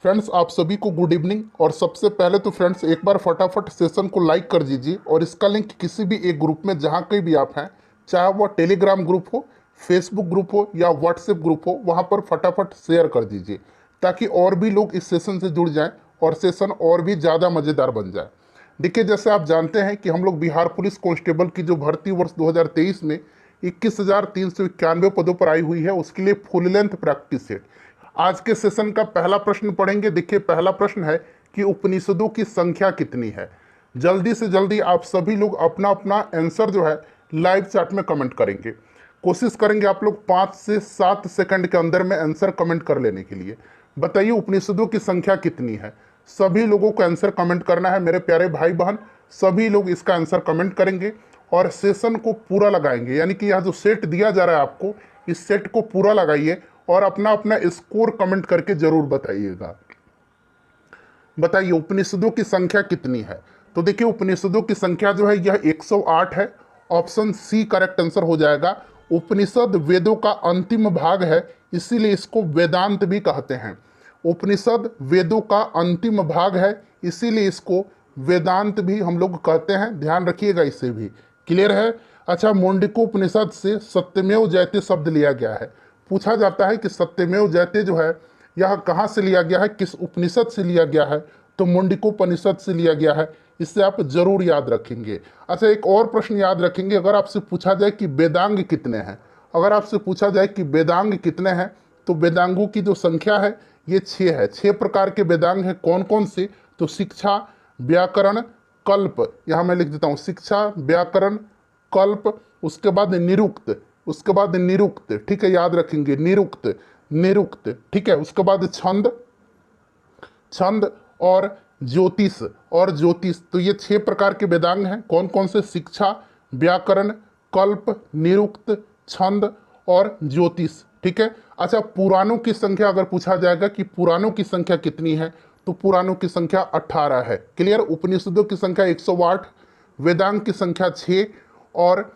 Friends, आप सभी को गुड इवनिंग। और सबसे पहले तो फ्रेंड्स एक बार फटाफट सेशन को लाइक कर दीजिए और इसका लिंक किसी भी एक ग्रुप में जहाँ कहीं भी आप हैं, चाहे वह टेलीग्राम ग्रुप हो, फेसबुक ग्रुप हो या व्हाट्सएप ग्रुप हो, वहाँ पर फटाफट शेयर कर दीजिए ताकि और भी लोग इस सेशन से जुड़ जाएं और सेशन और भी ज़्यादा मज़ेदार बन जाए। देखिए, जैसे आप जानते हैं कि हम लोग बिहार पुलिस कांस्टेबल की जो भर्ती वर्ष 2023 में 21,391 पदों पर आई हुई है, उसके लिए फुल लेंथ प्रैक्टिस सेट आज के सेशन का पहला प्रश्न पढ़ेंगे। देखिए, पहला प्रश्न है कि उपनिषदों की संख्या कितनी है। जल्दी से जल्दी आप सभी लोग अपना अपना आंसर जो है लाइव चैट में कमेंट करेंगे। कोशिश करेंगे आप लोग 5 से 7 सेकंड के अंदर में आंसर कमेंट कर लेने के लिए। बताइए उपनिषदों की संख्या कितनी है। सभी लोगों को आंसर कमेंट करना है मेरे प्यारे भाई बहन। सभी लोग इसका आंसर कमेंट करेंगे और सेशन को पूरा लगाएंगे, यानी कि यह जो सेट दिया जा रहा है आपको, इस सेट को पूरा लगाइए और अपना अपना स्कोर कमेंट करके जरूर बताइएगा। बताइए उपनिषदों की संख्या कितनी है। तो देखिए, उपनिषदों की संख्या जो है यह 108 है। ऑप्शन सी करेक्ट आंसर हो जाएगा। उपनिषद वेदों का अंतिम भाग है, इसीलिए इसको वेदांत भी कहते हैं। उपनिषद वेदों का अंतिम भाग है, इसीलिए इसको वेदांत भी हम लोग कहते हैं। ध्यान रखिएगा, इसे भी क्लियर है। अच्छा, मुंडकोपनिषद से सत्यमेव जयते शब्द लिया गया है। पूछा जाता है कि सत्यमेव जयते जो है यह कहाँ से लिया गया है, किस उपनिषद से लिया गया है। तो मुंडकोपनिषद से लिया गया है। इससे आप जरूर याद रखेंगे। अच्छा, एक और प्रश्न याद रखेंगे। अगर आपसे पूछा जाए कि वेदांग कितने हैं, अगर आपसे पूछा जाए कि वेदांग कितने हैं, तो वेदांगों की जो संख्या है ये 6 है। 6 प्रकार के वेदांग हैं। कौन कौन से? तो शिक्षा, व्याकरण, कल्प। यहाँ मैं लिख देता हूँ, शिक्षा, व्याकरण, कल्प, उसके बाद निरुक्त, उसके बाद निरुक्त, ठीक है, याद रखेंगे, निरुक्त, निरुक्त, ठीक है। उसके बाद छंद, छंद और ज्योतिष, और ज्योतिष। तो ये 6 प्रकार के वेदांग हैं। कौन कौन से? शिक्षा, व्याकरण, कल्प, निरुक्त, छंद और ज्योतिष, ठीक है। अच्छा, पुराणों की संख्या अगर पूछा जाएगा कि पुराणों की संख्या कितनी है, तो पुराणों की संख्या 18 है। क्लियर। उपनिषदों की संख्या 108, वेदांग की संख्या 6 और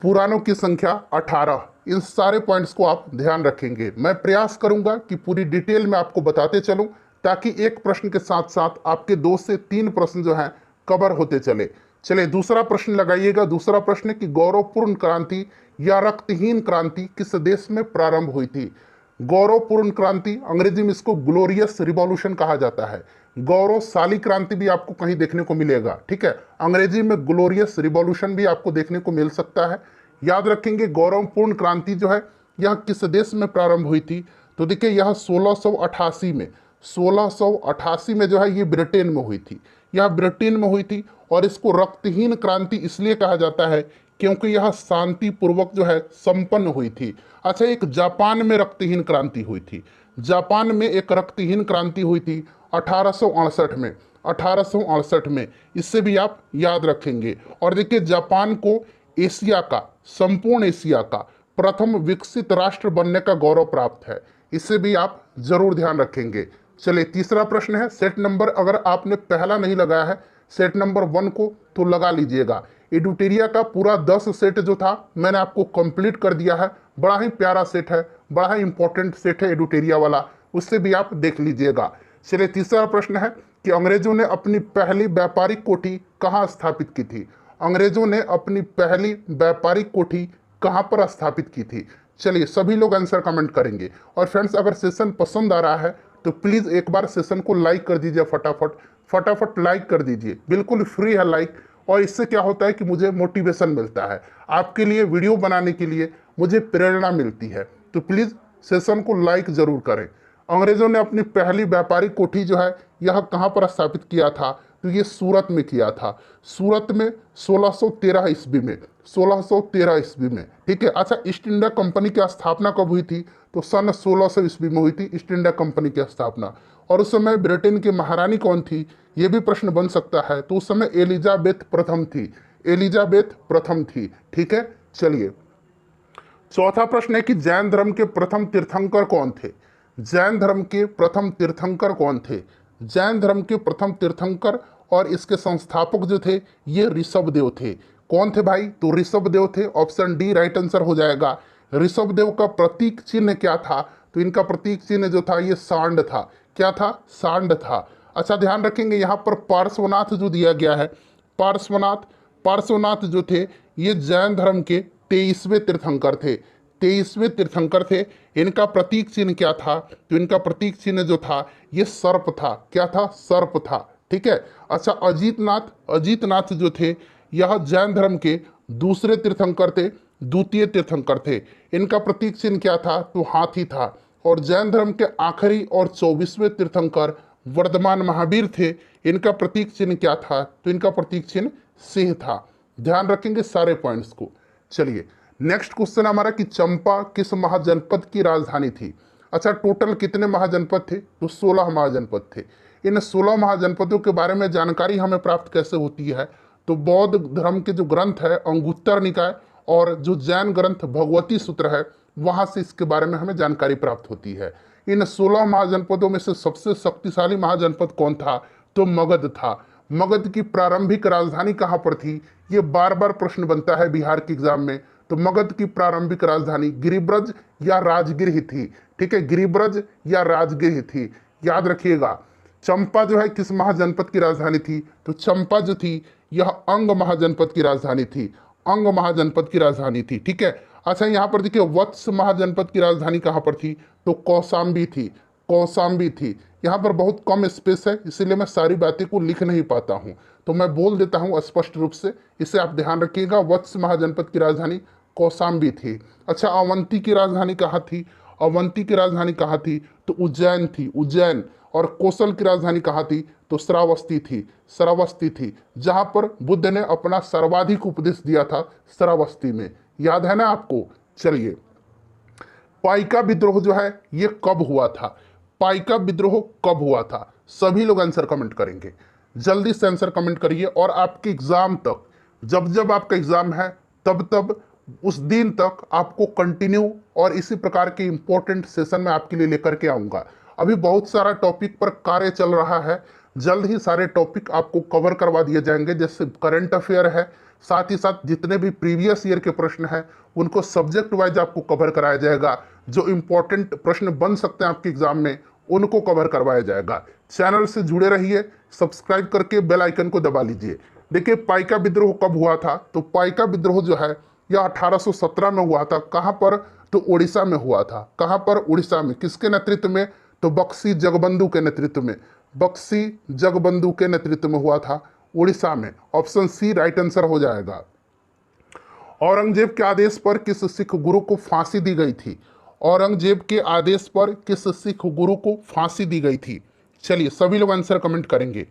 पुराणों की संख्या 18। इन सारे पॉइंट्स को आप ध्यान रखेंगे। मैं प्रयास करूंगा कि पूरी डिटेल में आपको बताते चलूं, ताकि एक प्रश्न के साथ साथ आपके 2 से 3 प्रश्न जो हैं कवर होते चले। चलिए दूसरा प्रश्न लगाइएगा। दूसरा प्रश्न है कि गौरवपूर्ण क्रांति या रक्तहीन क्रांति किस देश में प्रारंभ हुई थी। गौरवपूर्ण क्रांति, अंग्रेजी में इसको ग्लोरियस रिवॉल्यूशन कहा जाता है। गौरवशाली क्रांति भी आपको कहीं देखने को मिलेगा, ठीक है। अंग्रेजी में ग्लोरियस रिवॉल्यूशन भी आपको देखने को मिल सकता है। याद रखेंगे, गौरवपूर्ण क्रांति जो है यह किस देश में प्रारंभ हुई थी। तो देखिए, यह 1688 में, 1688 में जो है ये ब्रिटेन में हुई थी। यह ब्रिटेन में हुई थी और इसको रक्तहीन क्रांति इसलिए कहा जाता है क्योंकि यह शांतिपूर्वक जो है संपन्न हुई थी। अच्छा, एक जापान में रक्तहीन क्रांति हुई थी। जापान में एक रक्तहीन क्रांति हुई थी 1868 में, 1868 में। इससे भी आप याद रखेंगे। और देखिए, जापान को एशिया का, संपूर्ण एशिया का प्रथम विकसित राष्ट्र बनने का गौरव प्राप्त है। इससे भी आप जरूर ध्यान रखेंगे। चलिए तीसरा प्रश्न है। सेट नंबर, अगर आपने पहला नहीं लगाया है सेट नंबर 1 को, तो लगा लीजिएगा। एडुटेरिया का पूरा 10 सेट जो था मैंने आपको कंप्लीट कर दिया है। बड़ा ही प्यारा सेट है, बड़ा ही इंपॉर्टेंट सेट है एडुटेरिया वाला, उससे भी आप देख लीजिएगा। चलिए तीसरा प्रश्न है कि अंग्रेजों ने अपनी पहली व्यापारिक कोठी कहाँ स्थापित की थी। अंग्रेजों ने अपनी पहली व्यापारिक कोठी कहाँ पर स्थापित की थी। चलिए सभी लोग आंसर कमेंट करेंगे। और फ्रेंड्स, अगर सेशन पसंद आ रहा है तो प्लीज़ एक बार सेशन को लाइक कर दीजिए। फटाफट फटाफट लाइक कर दीजिए, बिल्कुल फ्री है लाइक। और इससे क्या होता है कि मुझे मोटिवेशन मिलता है, आपके लिए वीडियो बनाने के लिए मुझे प्रेरणा मिलती है। तो प्लीज़ सेशन को लाइक ज़रूर करें। अंग्रेज़ों ने अपनी पहली व्यापारिक कोठी जो है यह कहाँ पर स्थापित किया था। तो ये सूरत में किया था। सूरत में 1613 ईस्वी में, 1613 ईस्वी में, ठीक है। अच्छा, ईस्ट इंडिया कंपनी की स्थापना कब हुई थी। तो सन 1600 ईस्वी में हुई थी ईस्ट इंडिया कंपनी की स्थापना। और उस समय ब्रिटेन की महारानी कौन थी, ये भी प्रश्न बन सकता है। तो उस समय एलिजाबेथ प्रथम थी, एलिजाबेथ प्रथम थी, ठीक है। चलिए चौथा प्रश्न है कि जैन धर्म के प्रथम तीर्थंकर कौन थे। जैन धर्म के प्रथम तीर्थंकर कौन थे। जैन धर्म के प्रथम तीर्थंकर और इसके संस्थापक जो थे ये ऋषभदेव थे। कौन थे भाई। तो ऋषभदेव थे। ऑप्शन डी राइट आंसर हो जाएगा। ऋषभदेव का प्रतीक चिन्ह क्या था। तो इनका प्रतीक चिन्ह जो था ये सांड था। क्या था, सांड था। अच्छा ध्यान रखेंगे यहाँ पर पार्श्वनाथ जो दिया गया है, पार्श्वनाथ, पार्श्वनाथ जो थे ये जैन धर्म के 23वें तीर्थंकर थे, 23वें तीर्थंकर थे। इनका प्रतीक चिन्ह क्या था, तो इनका प्रतीक चिन्ह जो था ये सर्प था। क्या था, सर्प था। ठीक है। अच्छा अजीतनाथ, अजीतनाथ जो थे यह जैन धर्म के दूसरे तीर्थंकर थे, द्वितीय तीर्थंकर थे। इनका प्रतीक चिन्ह क्या था, तो हाथी था। और जैन धर्म के आखिरी और 24वें तीर्थंकर वर्धमान महावीर थे। इनका प्रतीक चिन्ह क्या था, तो इनका प्रतीक चिन्ह सिंह था। ध्यान रखेंगे सारे पॉइंट्स को। चलिए नेक्स्ट क्वेश्चन हमारा कि चंपा किस महाजनपद की राजधानी थी। अच्छा टोटल कितने महाजनपद थे, तो 16 महाजनपद थे। इन 16 महाजनपदों के बारे में जानकारी हमें प्राप्त कैसे होती है, तो बौद्ध धर्म के जो ग्रंथ है अंगुत्तर निकाय और जो जैन ग्रंथ भगवती सूत्र है वहां से इसके बारे में हमें जानकारी प्राप्त होती है। इन 16 महाजनपदों में से सबसे शक्तिशाली महाजनपद कौन था, तो मगध था। मगध की प्रारंभिक राजधानी कहाँ पर थी, ये बार बार प्रश्न बनता है बिहार के एग्जाम में। तो मगध की प्रारंभिक राजधानी गिरिब्रज या राजगिर ही थी। ठीक है, गिरिब्रज या राजगिर ही थी, याद रखिएगा। चंपा जो है किस महाजनपद की राजधानी थी, तो चंपा जो थी यह अंग महाजनपद की राजधानी थी, अंग महाजनपद की राजधानी थी। ठीक है। अच्छा यहाँ पर देखिए वत्स महाजनपद की राजधानी कहाँ पर थी, तो कौशाम्बी थी, कौशाम्बी थी। यहाँ पर बहुत कम स्पेस है इसीलिए मैं सारी बातें को लिख नहीं पाता हूँ, तो मैं बोल देता हूँ स्पष्ट रूप से, इसे आप ध्यान रखिएगा। वत्स महाजनपद की राजधानी कौशाम्बी थी। अच्छा अवंती की राजधानी कहाँ थी, अवंती की राजधानी कहाँ थी, तो उज्जैन थी, उज्जैन। और कौशल की राजधानी कहाँ थी, तो श्रावस्ती थी, श्रावस्ती थी, जहाँ पर बुद्ध ने अपना सर्वाधिक उपदेश दिया था, श्रावस्ती में। याद है ना आपको। चलिए पाइका विद्रोह जो है ये कब हुआ था, पाइका विद्रोह कब हुआ था, सभी लोग आंसर कमेंट करेंगे। जल्दी से आंसर कमेंट करिए और आपके एग्जाम तक, जब जब आपका एग्जाम है तब तब उस दिन तक आपको कंटिन्यू और इसी प्रकार के इंपॉर्टेंट सेशन में आपके लिए लेकर के आऊँगा। अभी बहुत सारा टॉपिक पर कार्य चल रहा है, जल्द ही सारे टॉपिक आपको कवर करवा दिए जाएंगे, जैसे करंट अफेयर है, साथ ही साथ जितने भी प्रीवियस ईयर के प्रश्न हैं उनको सब्जेक्ट वाइज आपको कवर कराया जाएगा। जो इंपॉर्टेंट प्रश्न बन सकते हैं आपके एग्जाम में उनको कवर करवाया जाएगा। चैनल से जुड़े रहिए, सब्सक्राइब करके बेल आइकन को दबा लीजिए। देखिए पाइका विद्रोह कब हुआ था, तो पाइका विद्रोह जो है यह 1817 में हुआ था। कहाँ पर, तो उड़ीसा में हुआ था। कहाँ पर, उड़ीसा में। किसके नेतृत्व में, तो बक्सी जगबंधु के नेतृत्व में, बक्सी जगबंधु के नेतृत्व में हुआ था, उड़ीसा में। ऑप्शन सी राइट आंसर हो जाएगा। औरंगजेब के आदेश पर किस सिख गुरु को फांसी दी गई थी, औरंगजेब के आदेश पर किस सिख गुरु को फांसी दी गई थी। चलिए सभी लोग आंसर कमेंट करेंगे।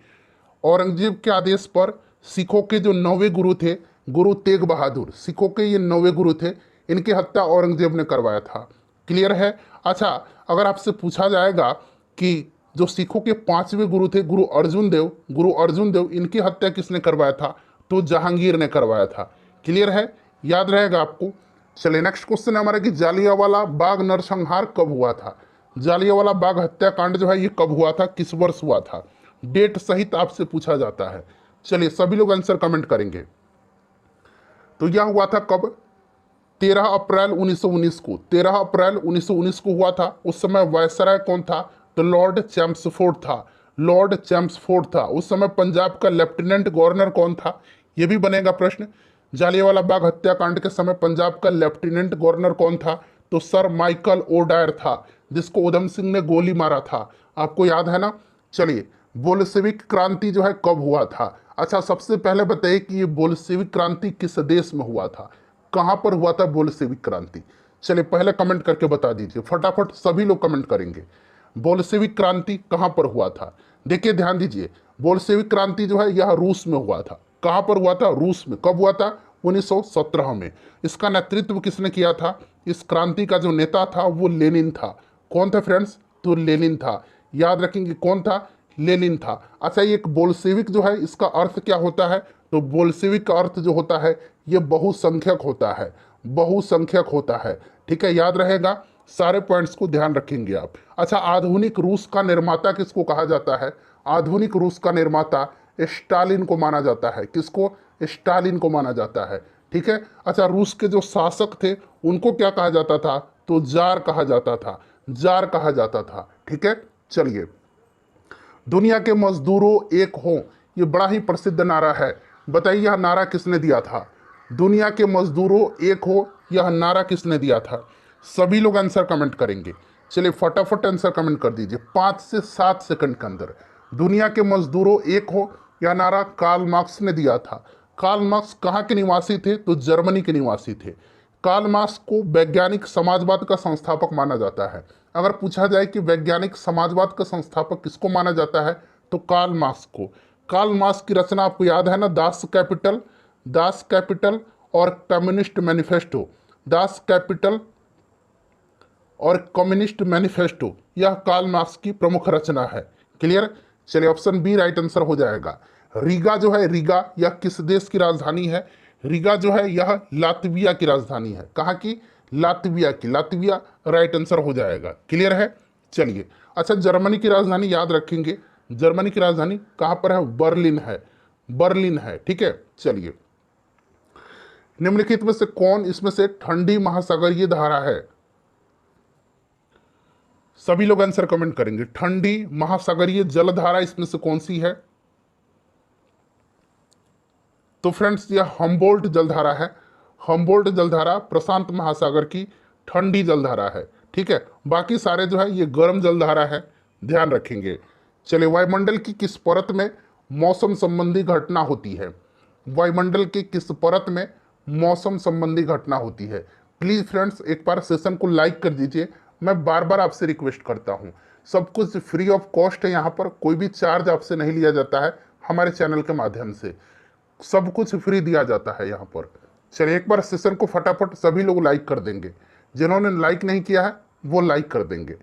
औरंगजेब के आदेश पर सिखों के जो 9वें गुरु थे, गुरु तेग बहादुर, सिखों के ये 9वें गुरु थे, इनकी हत्या औरंगजेब ने करवाया था। क्लियर है। अच्छा अगर आपसे पूछा जाएगा कि जो सिखों के 5वें गुरु थे गुरु अर्जुन देव, गुरु अर्जुन देव, इनकी हत्या किसने करवाया था, तो जहांगीर ने करवाया था। क्लियर है, याद रहेगा आपको। चलिए नेक्स्ट क्वेश्चन है हमारा कि जालियांवाला बाग नरसंहार कब हुआ था। जालियांवाला बाग हत्याकांड जो है ये कब हुआ था, किस वर्ष हुआ था, डेट सहित आपसे पूछा जाता है। चलिए सभी लोग आंसर कमेंट करेंगे। तो यह हुआ था कब, 13 अप्रैल 1919 को, 13 अप्रैल 1919 को हुआ था। उस समय वायसराय कौन था, तो लॉर्ड चैम्सफोर्ड था, लॉर्ड चैम्सफोर्ड था। उस समय पंजाब का लेफ्टिनेंट गवर्नर कौन था, यह भी बनेगा प्रश्न। जालियांवाला बाग हत्याकांड के समय पंजाब का लेफ्टिनेंट गवर्नर कौन था, तो सर माइकल ओडायर था, जिसको उधम सिंह ने गोली मारा था। आपको याद है ना। चलिए बोल्शेविक क्रांति जो है कब हुआ था। अच्छा सबसे पहले बताइए कि ये बोल्शेविक क्रांति किस देश में हुआ था, कहाँ पर हुआ था बोल्शेविक क्रांति। चलिए पहले कमेंट करके बता दीजिए फटाफट, सभी लोग कमेंट करेंगे। बोल्शेविक क्रांति कहाँ पर हुआ था। देखिए ध्यान दीजिए, बोल्शेविक क्रांति जो है यह रूस में हुआ था। कहाँ पर हुआ था, रूस में। कब हुआ था, 1917 में। इसका नेतृत्व किसने किया था, इस क्रांति का जो नेता था वो लेनिन था। कौन था फ्रेंड्स, तो लेनिन था। याद रखेंगे कौन था, लेनिन था। अच्छा ये एक बोल्शेविक जो है इसका अर्थ क्या होता है, तो बोल्शेविक का अर्थ जो होता है ये बहुसंख्यक होता है, बहुसंख्यक होता है। ठीक है, याद रहेगा, सारे पॉइंट्स को ध्यान रखेंगे आप। अच्छा आधुनिक रूस का निर्माता किसको कहा जाता है, आधुनिक रूस का निर्माता स्टालिन को माना जाता है। किसको, स्टालिन को माना जाता है। ठीक है। अच्छा रूस के जो शासक थे उनको क्या कहा जाता था, तो जार कहा जाता था, जार कहा जाता था। ठीक है। चलिए दुनिया के मजदूरों एक हो, ये बड़ा ही प्रसिद्ध नारा है। बताइए यह नारा किसने दिया था? दुनिया के मजदूरों एक हो, यह नारा किसने दिया था? सभी लोग आंसर कमेंट करेंगे। चलिए फटाफट आंसर कमेंट कर दीजिए 5 से 7 सेकंड के अंदर। दुनिया के मजदूरों एक हो, यह नारा कार्ल मार्क्स ने दिया था। कार्ल मार्क्स कहाँ के निवासी थे? तो जर्मनी के निवासी थे। कार्ल मार्क्स को वैज्ञानिक समाजवाद का संस्थापक माना जाता है। अगर पूछा जाए कि वैज्ञानिक समाजवाद का संस्थापक किसको माना जाता है, तो कार्ल मार्क्स को। कार्ल मार्क्स की रचना आपको याद है ना, दास कैपिटल और कम्युनिस्ट मैनिफेस्टो। दास कैपिटल और कम्युनिस्ट मैनिफेस्टो, यह कार्ल मार्क्स की प्रमुख रचना है। क्लियर? चलिए ऑप्शन बी राइट आंसर हो जाएगा। रीगा जो है, रीगा यह किस देश की राजधानी है? रीगा जो है यह लातविया की राजधानी है। कहाँ की? लातविया की। लातविया राइट आंसर हो जाएगा। क्लियर है? चलिए अच्छा, जर्मनी की राजधानी याद रखेंगे। जर्मनी की राजधानी कहाँ पर है? बर्लिन है। बर्लिन है। ठीक है। चलिए निम्नलिखित में से कौन इसमें से ठंडी महासागरीय धारा है? सभी लोग आंसर कमेंट करेंगे। ठंडी महासागरीय जलधारा इसमें से कौन सी है? तो फ्रेंड्स यह हम्बोल्ट जलधारा है। हम्बोल्ट जलधारा प्रशांत महासागर की ठंडी जलधारा है। ठीक है। बाकी सारे जो है ये गर्म जलधारा है, ध्यान रखेंगे। चलिए वायुमंडल की किस परत में मौसम संबंधी घटना होती है? वायुमंडल के किस परत में मौसम संबंधी घटना होती है? प्लीज फ्रेंड्स एक बार सेशन को लाइक कर दीजिए। मैं बार बार आपसे रिक्वेस्ट करता हूँ, सब कुछ फ्री ऑफ कॉस्ट है। यहाँ पर कोई भी चार्ज आपसे नहीं लिया जाता है। हमारे चैनल के माध्यम से सब कुछ फ्री दिया जाता है यहाँ पर। चलिए एक बार सेशन को फटाफट सभी लोग लाइक कर देंगे। जिन्होंने लाइक नहीं किया है वो लाइक कर देंगे।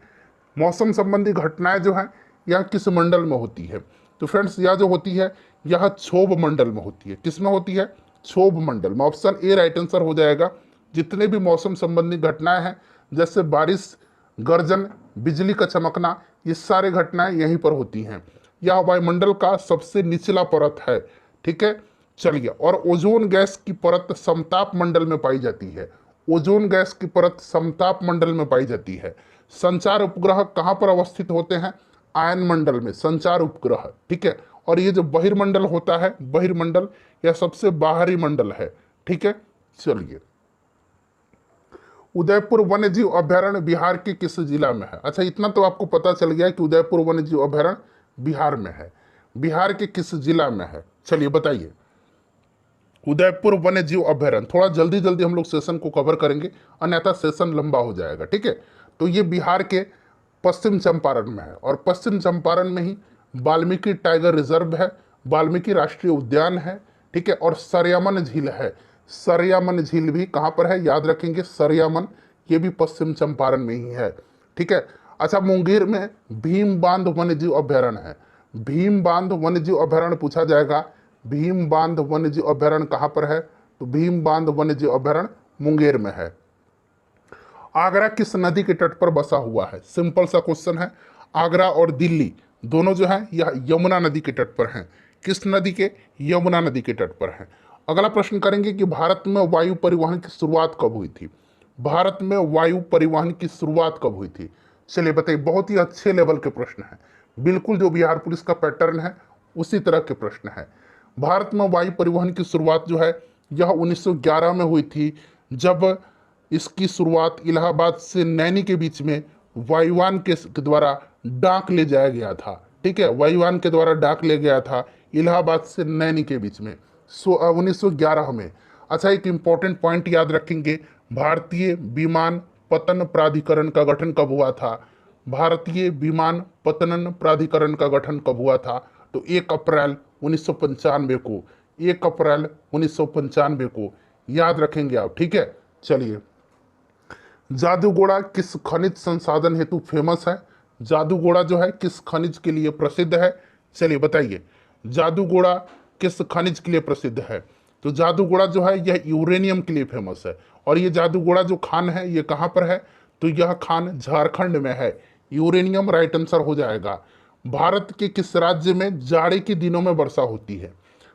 मौसम संबंधी घटनाएं जो हैं यह किस मंडल में होती है? तो फ्रेंड्स यह जो होती है यह क्षोभ मंडल में होती है। किस में होती है? क्षोभ मंडल में। ऑप्शन ए राइट आंसर हो जाएगा। जितने भी मौसम संबंधी घटनाएं हैं जैसे बारिश, गर्जन, बिजली का चमकना, ये सारे घटनाएं यहीं पर होती हैं। यह वायुमंडल का सबसे निचला परत है। ठीक है। चलिए और ओजोन गैस की परत समताप मंडल में पाई जाती है। ओजोन गैस की परत समताप मंडल में पाई जाती है। संचार उपग्रह कहाँ पर अवस्थित होते हैं? आयन मंडल में संचार उपग्रह। ठीक है। और ये जो बहिर्मंडल होता है, बहिर्मंडल यह सबसे बाहरी मंडल है। ठीक है। चलिए उदयपुर वन्यजीव अभयारण्य बिहार के किस जिला में है? अच्छा इतना तो आपको पता चल गया कि उदयपुर वन्यजीव अभयारण्य बिहार में है। बिहार के किस जिला में है? चलिए बताइए। उदयपुर वन्यजीव अभयारण्य, थोड़ा जल्दी जल्दी हम लोग सेशन को कवर करेंगे अन्यथा सेशन लंबा हो जाएगा। ठीक है। तो ये बिहार के पश्चिम चंपारण में है और पश्चिम चंपारण में ही वाल्मीकि टाइगर रिजर्व है, वाल्मीकि राष्ट्रीय उद्यान है। ठीक है। और सरयामन झील है। सरयामन झील भी कहाँ पर है? याद रखेंगे सरयामन, ये भी पश्चिम चंपारण में ही है। ठीक है। अच्छा मुंगेर में भीम बांध वन्यजीव अभयारण्य है। भीम बांध वन्यजीव अभयारण्य पूछा जाएगा। भीम बांध वन्यजीव अभयारण्य कहाँ पर है? तो भीम बांध वन्यजीव अभयारण्य मुंगेर में है। आगरा किस नदी के तट पर बसा हुआ है? सिंपल सा क्वेश्चन है। आगरा और दिल्ली दोनों जो है यह यमुना नदी के तट पर हैं। किस नदी के? यमुना नदी के तट पर हैं। अगला प्रश्न करेंगे कि भारत में वायु परिवहन की शुरुआत कब हुई थी? भारत में वायु परिवहन की शुरुआत कब हुई थी? चलिए बताइए। बहुत ही अच्छे लेवल के प्रश्न हैं, बिल्कुल जो बिहार पुलिस का पैटर्न है उसी तरह के प्रश्न है। भारत में वायु परिवहन की शुरुआत जो है यह 1911 में हुई थी, जब इसकी शुरुआत इलाहाबाद से नैनी के बीच में वायुयान के द्वारा डाक ले जाया गया था। ठीक है। वायुयान के द्वारा डाक ले गया था इलाहाबाद से नैनी के बीच में 1911 में। अच्छा एक इंपॉर्टेंट पॉइंट याद रखेंगे, भारतीय विमान पतन प्राधिकरण का गठन कब हुआ था? भारतीय विमान पतन प्राधिकरण का गठन कब हुआ था? तो 1 अप्रैल 1995 को, 1 अप्रैल 1995 को याद रखेंगे आप। ठीक है। चलिए जादूगोड़ा किस खनिज संसाधन हेतु फेमस है? जादूगोड़ा जो है किस खनिज के लिए प्रसिद्ध है? चलिए बताइए। जादूगोड़ा किस खनिज के लिए प्रसिद्ध है? तो जादूगोड़ा जो है यह यूरेनियम के लिए फेमस है। और ये जादूगोड़ा जो खान है ये कहाँ पर है? तो यह खान झारखंड में है। यूरेनियम राइट आंसर हो जाएगा। भारत के किस राज्य में जाड़े के दिनों में वर्षा होती है?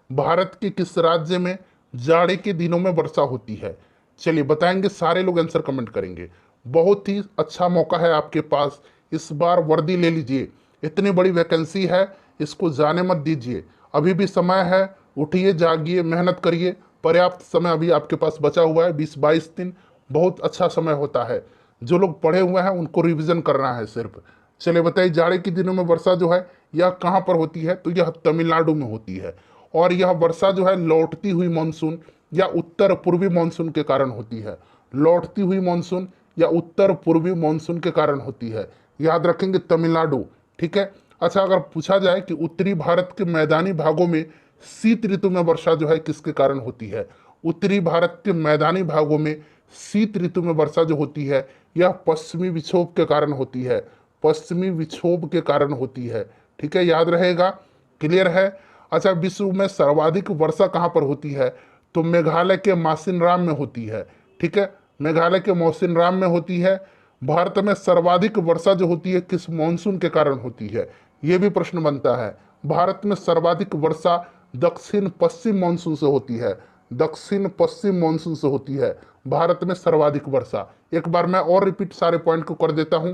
भारत के किस राज्य में जाड़े के दिनों में वर्षा होती है? चलिए बताएंगे, सारे लोग आंसर कमेंट करेंगे। बहुत ही अच्छा मौका है आपके पास, इस बार वर्दी ले लीजिए। इतनी बड़ी वैकेंसी है, इसको जाने मत दीजिए, अभी भी समय है, उठिए जागिए, मेहनत करिए, पर्याप्त समय अभी आपके पास बचा हुआ है, 20-22 दिन बहुत अच्छा समय होता है। जो लोग पढ़े हुए हैं उनको रिवीजन करना है सिर्फ। चलिए बताइए, जाड़े के दिनों में वर्षा जो है यह कहाँ पर होती है, तो यह तमिलनाडु में होती है। और यह वर्षा जो है लौटती हुई मानसून या उत्तर पूर्वी मानसून के कारण होती है। लौटती हुई मानसून या उत्तर पूर्वी मानसून के कारण होती है, याद रखेंगे तमिलनाडु। ठीक है। अच्छा, अगर पूछा जाए कि उत्तरी भारत के मैदानी भागों में शीत ऋतु में वर्षा जो है किसके कारण होती है, उत्तरी भारत के मैदानी भागों में शीत ऋतु में वर्षा जो होती है यह पश्चिमी विक्षोभ के कारण होती है, पश्चिमी विक्षोभ के कारण होती है। ठीक है, याद रहेगा, क्लियर है। अच्छा, विश्व में सर्वाधिक वर्षा कहाँ पर होती है, तो मेघालय के मासिनराम में होती है। ठीक है, मेघालय के मौसिनराम में होती है। भारत में सर्वाधिक वर्षा जो होती है किस मानसून के कारण होती है, ये भी प्रश्न बनता है। भारत में सर्वाधिक वर्षा दक्षिण पश्चिम मानसून से होती है, दक्षिण पश्चिम मानसून से होती है भारत में सर्वाधिक वर्षा। एक बार मैं और रिपीट सारे पॉइंट को कर देता हूं।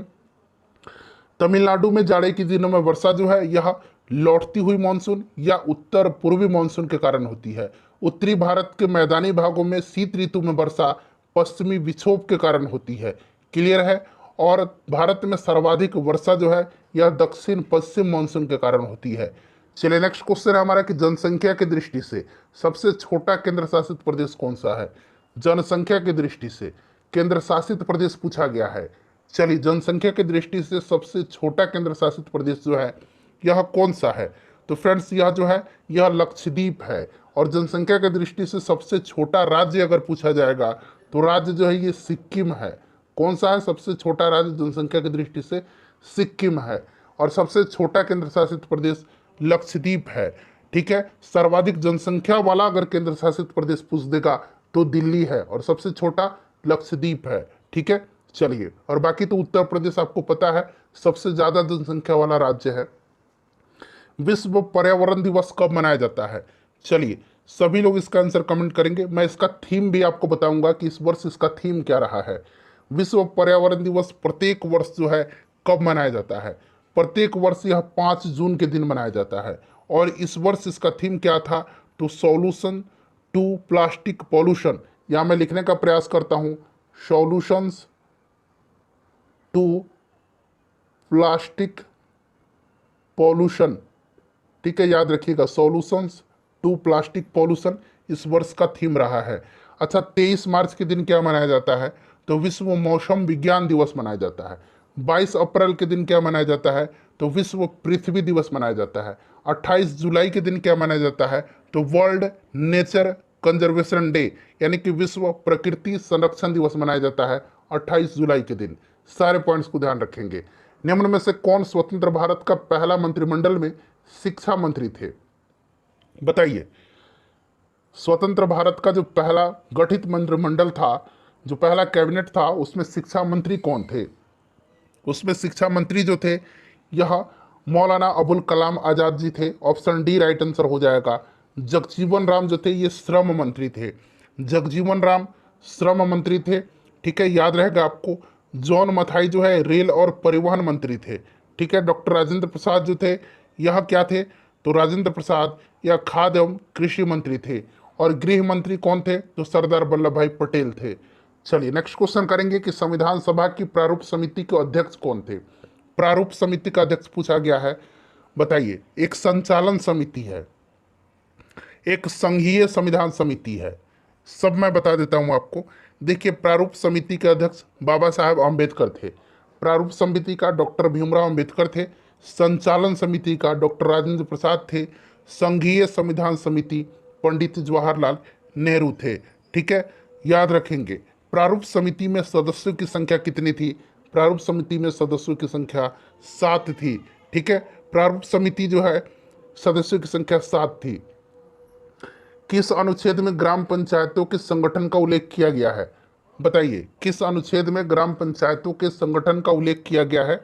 तमिलनाडु में जाड़े के दिनों में वर्षा जो है यह लौटती हुई मानसून या उत्तर पूर्वी मानसून के कारण होती है। उत्तरी भारत के मैदानी भागों में शीत ऋतु में वर्षा पश्चिमी विक्षोभ के कारण होती है, क्लियर है। और भारत में सर्वाधिक वर्षा जो है यह दक्षिण पश्चिम मानसून के कारण होती है। चलिए नेक्स्ट क्वेश्चन है हमारा कि जनसंख्या की दृष्टि से सबसे छोटा केंद्र शासित प्रदेश कौन सा है। जनसंख्या की दृष्टि से केंद्र शासित प्रदेश पूछा गया है। चलिए, जनसंख्या की दृष्टि से सबसे छोटा केंद्र शासित प्रदेश जो है यह कौन सा है, तो फ्रेंड्स यह जो है यह लक्षद्वीप है। और जनसंख्या की दृष्टि से सबसे छोटा राज्य अगर पूछा जाएगा तो राज्य जो है ये सिक्किम है। कौन सा है सबसे छोटा राज्य जनसंख्या की दृष्टि से, सिक्किम है। और सबसे छोटा केंद्र शासित प्रदेश लक्षद्वीप है। ठीक है, सर्वाधिक जनसंख्या वाला अगर केंद्र शासित प्रदेश पूछ देगा तो दिल्ली है और सबसे छोटा लक्षद्वीप है। ठीक है, चलिए, और बाकी तो उत्तर प्रदेश आपको पता है सबसे ज्यादा जनसंख्या वाला राज्य है। विश्व पर्यावरण दिवस कब मनाया जाता है, चलिए सभी लोग इसका आंसर कमेंट करेंगे। मैं इसका थीम भी आपको बताऊंगा कि इस वर्ष इसका थीम क्या रहा है। विश्व पर्यावरण दिवस प्रत्येक वर्ष जो है कब मनाया जाता है, प्रत्येक वर्ष यह 5 जून के दिन मनाया जाता है। और इस वर्ष इसका थीम क्या था, तो सॉल्यूशन टू प्लास्टिक पॉल्यूशन, या मैं लिखने का प्रयास करता हूं, सॉल्यूशंस टू प्लास्टिक पॉल्यूशन। ठीक है, याद रखिएगा, सॉल्यूशंस टू प्लास्टिक पॉल्यूशन इस वर्ष का थीम रहा है। अच्छा, 23 मार्च के दिन क्या मनाया जाता है, तो विश्व मौसम विज्ञान दिवस मनाया जाता है। 22 अप्रैल के दिन क्या मनाया जाता है, तो विश्व पृथ्वी दिवस मनाया जाता है। 28 जुलाई के दिन क्या मनाया जाता है, तो वर्ल्ड नेचर कंजर्वेशन डे, यानी कि विश्व प्रकृति संरक्षण दिवस मनाया जाता है 28 जुलाई के दिन। सारे पॉइंट्स को ध्यान रखेंगे। निम्न में से कौन स्वतंत्र भारत का पहला मंत्रिमंडल में शिक्षा मंत्री थे, बताइए। स्वतंत्र भारत का जो पहला गठित मंत्रिमंडल था, जो पहला कैबिनेट था, उसमें शिक्षा मंत्री कौन थे, उसमें शिक्षा मंत्री जो थे यह मौलाना अबुल कलाम आज़ाद जी थे। ऑप्शन डी राइट आंसर हो जाएगा। जगजीवन राम जो थे ये श्रम मंत्री थे, जगजीवन राम श्रम मंत्री थे। ठीक है, याद रहेगा आपको। जॉन मथाई जो है रेल और परिवहन मंत्री थे। ठीक है, डॉक्टर राजेंद्र प्रसाद जो थे यह क्या थे, तो राजेंद्र प्रसाद यह खाद्य एवं कृषि मंत्री थे। और गृह मंत्री कौन थे, तो सरदार वल्लभ भाई पटेल थे। चलिए नेक्स्ट क्वेश्चन करेंगे कि संविधान सभा की प्रारूप समिति के अध्यक्ष कौन थे। प्रारूप समिति का अध्यक्ष पूछा गया है, बताइए। एक संचालन समिति है, एक संघीय संविधान समिति है, सब मैं बता देता हूं आपको। देखिए, प्रारूप समिति के अध्यक्ष बाबा साहेब आम्बेडकर थे, प्रारूप समिति का डॉक्टर भीमराव अम्बेडकर थे, संचालन समिति का डॉक्टर राजेंद्र प्रसाद थे, संघीय संविधान समिति पंडित जवाहरलाल नेहरू थे। ठीक है, याद रखेंगे। प्रारूप समिति में सदस्यों की संख्या कितनी थी, प्रारूप समिति में सदस्यों की संख्या 7 थी। ठीक है, प्रारूप समिति जो है सदस्यों की संख्या 7 थी। किस अनुच्छेद में ग्राम पंचायतों के संगठन का उल्लेख किया गया है, बताइए। किस अनुच्छेद में ग्राम पंचायतों के संगठन का उल्लेख किया गया है,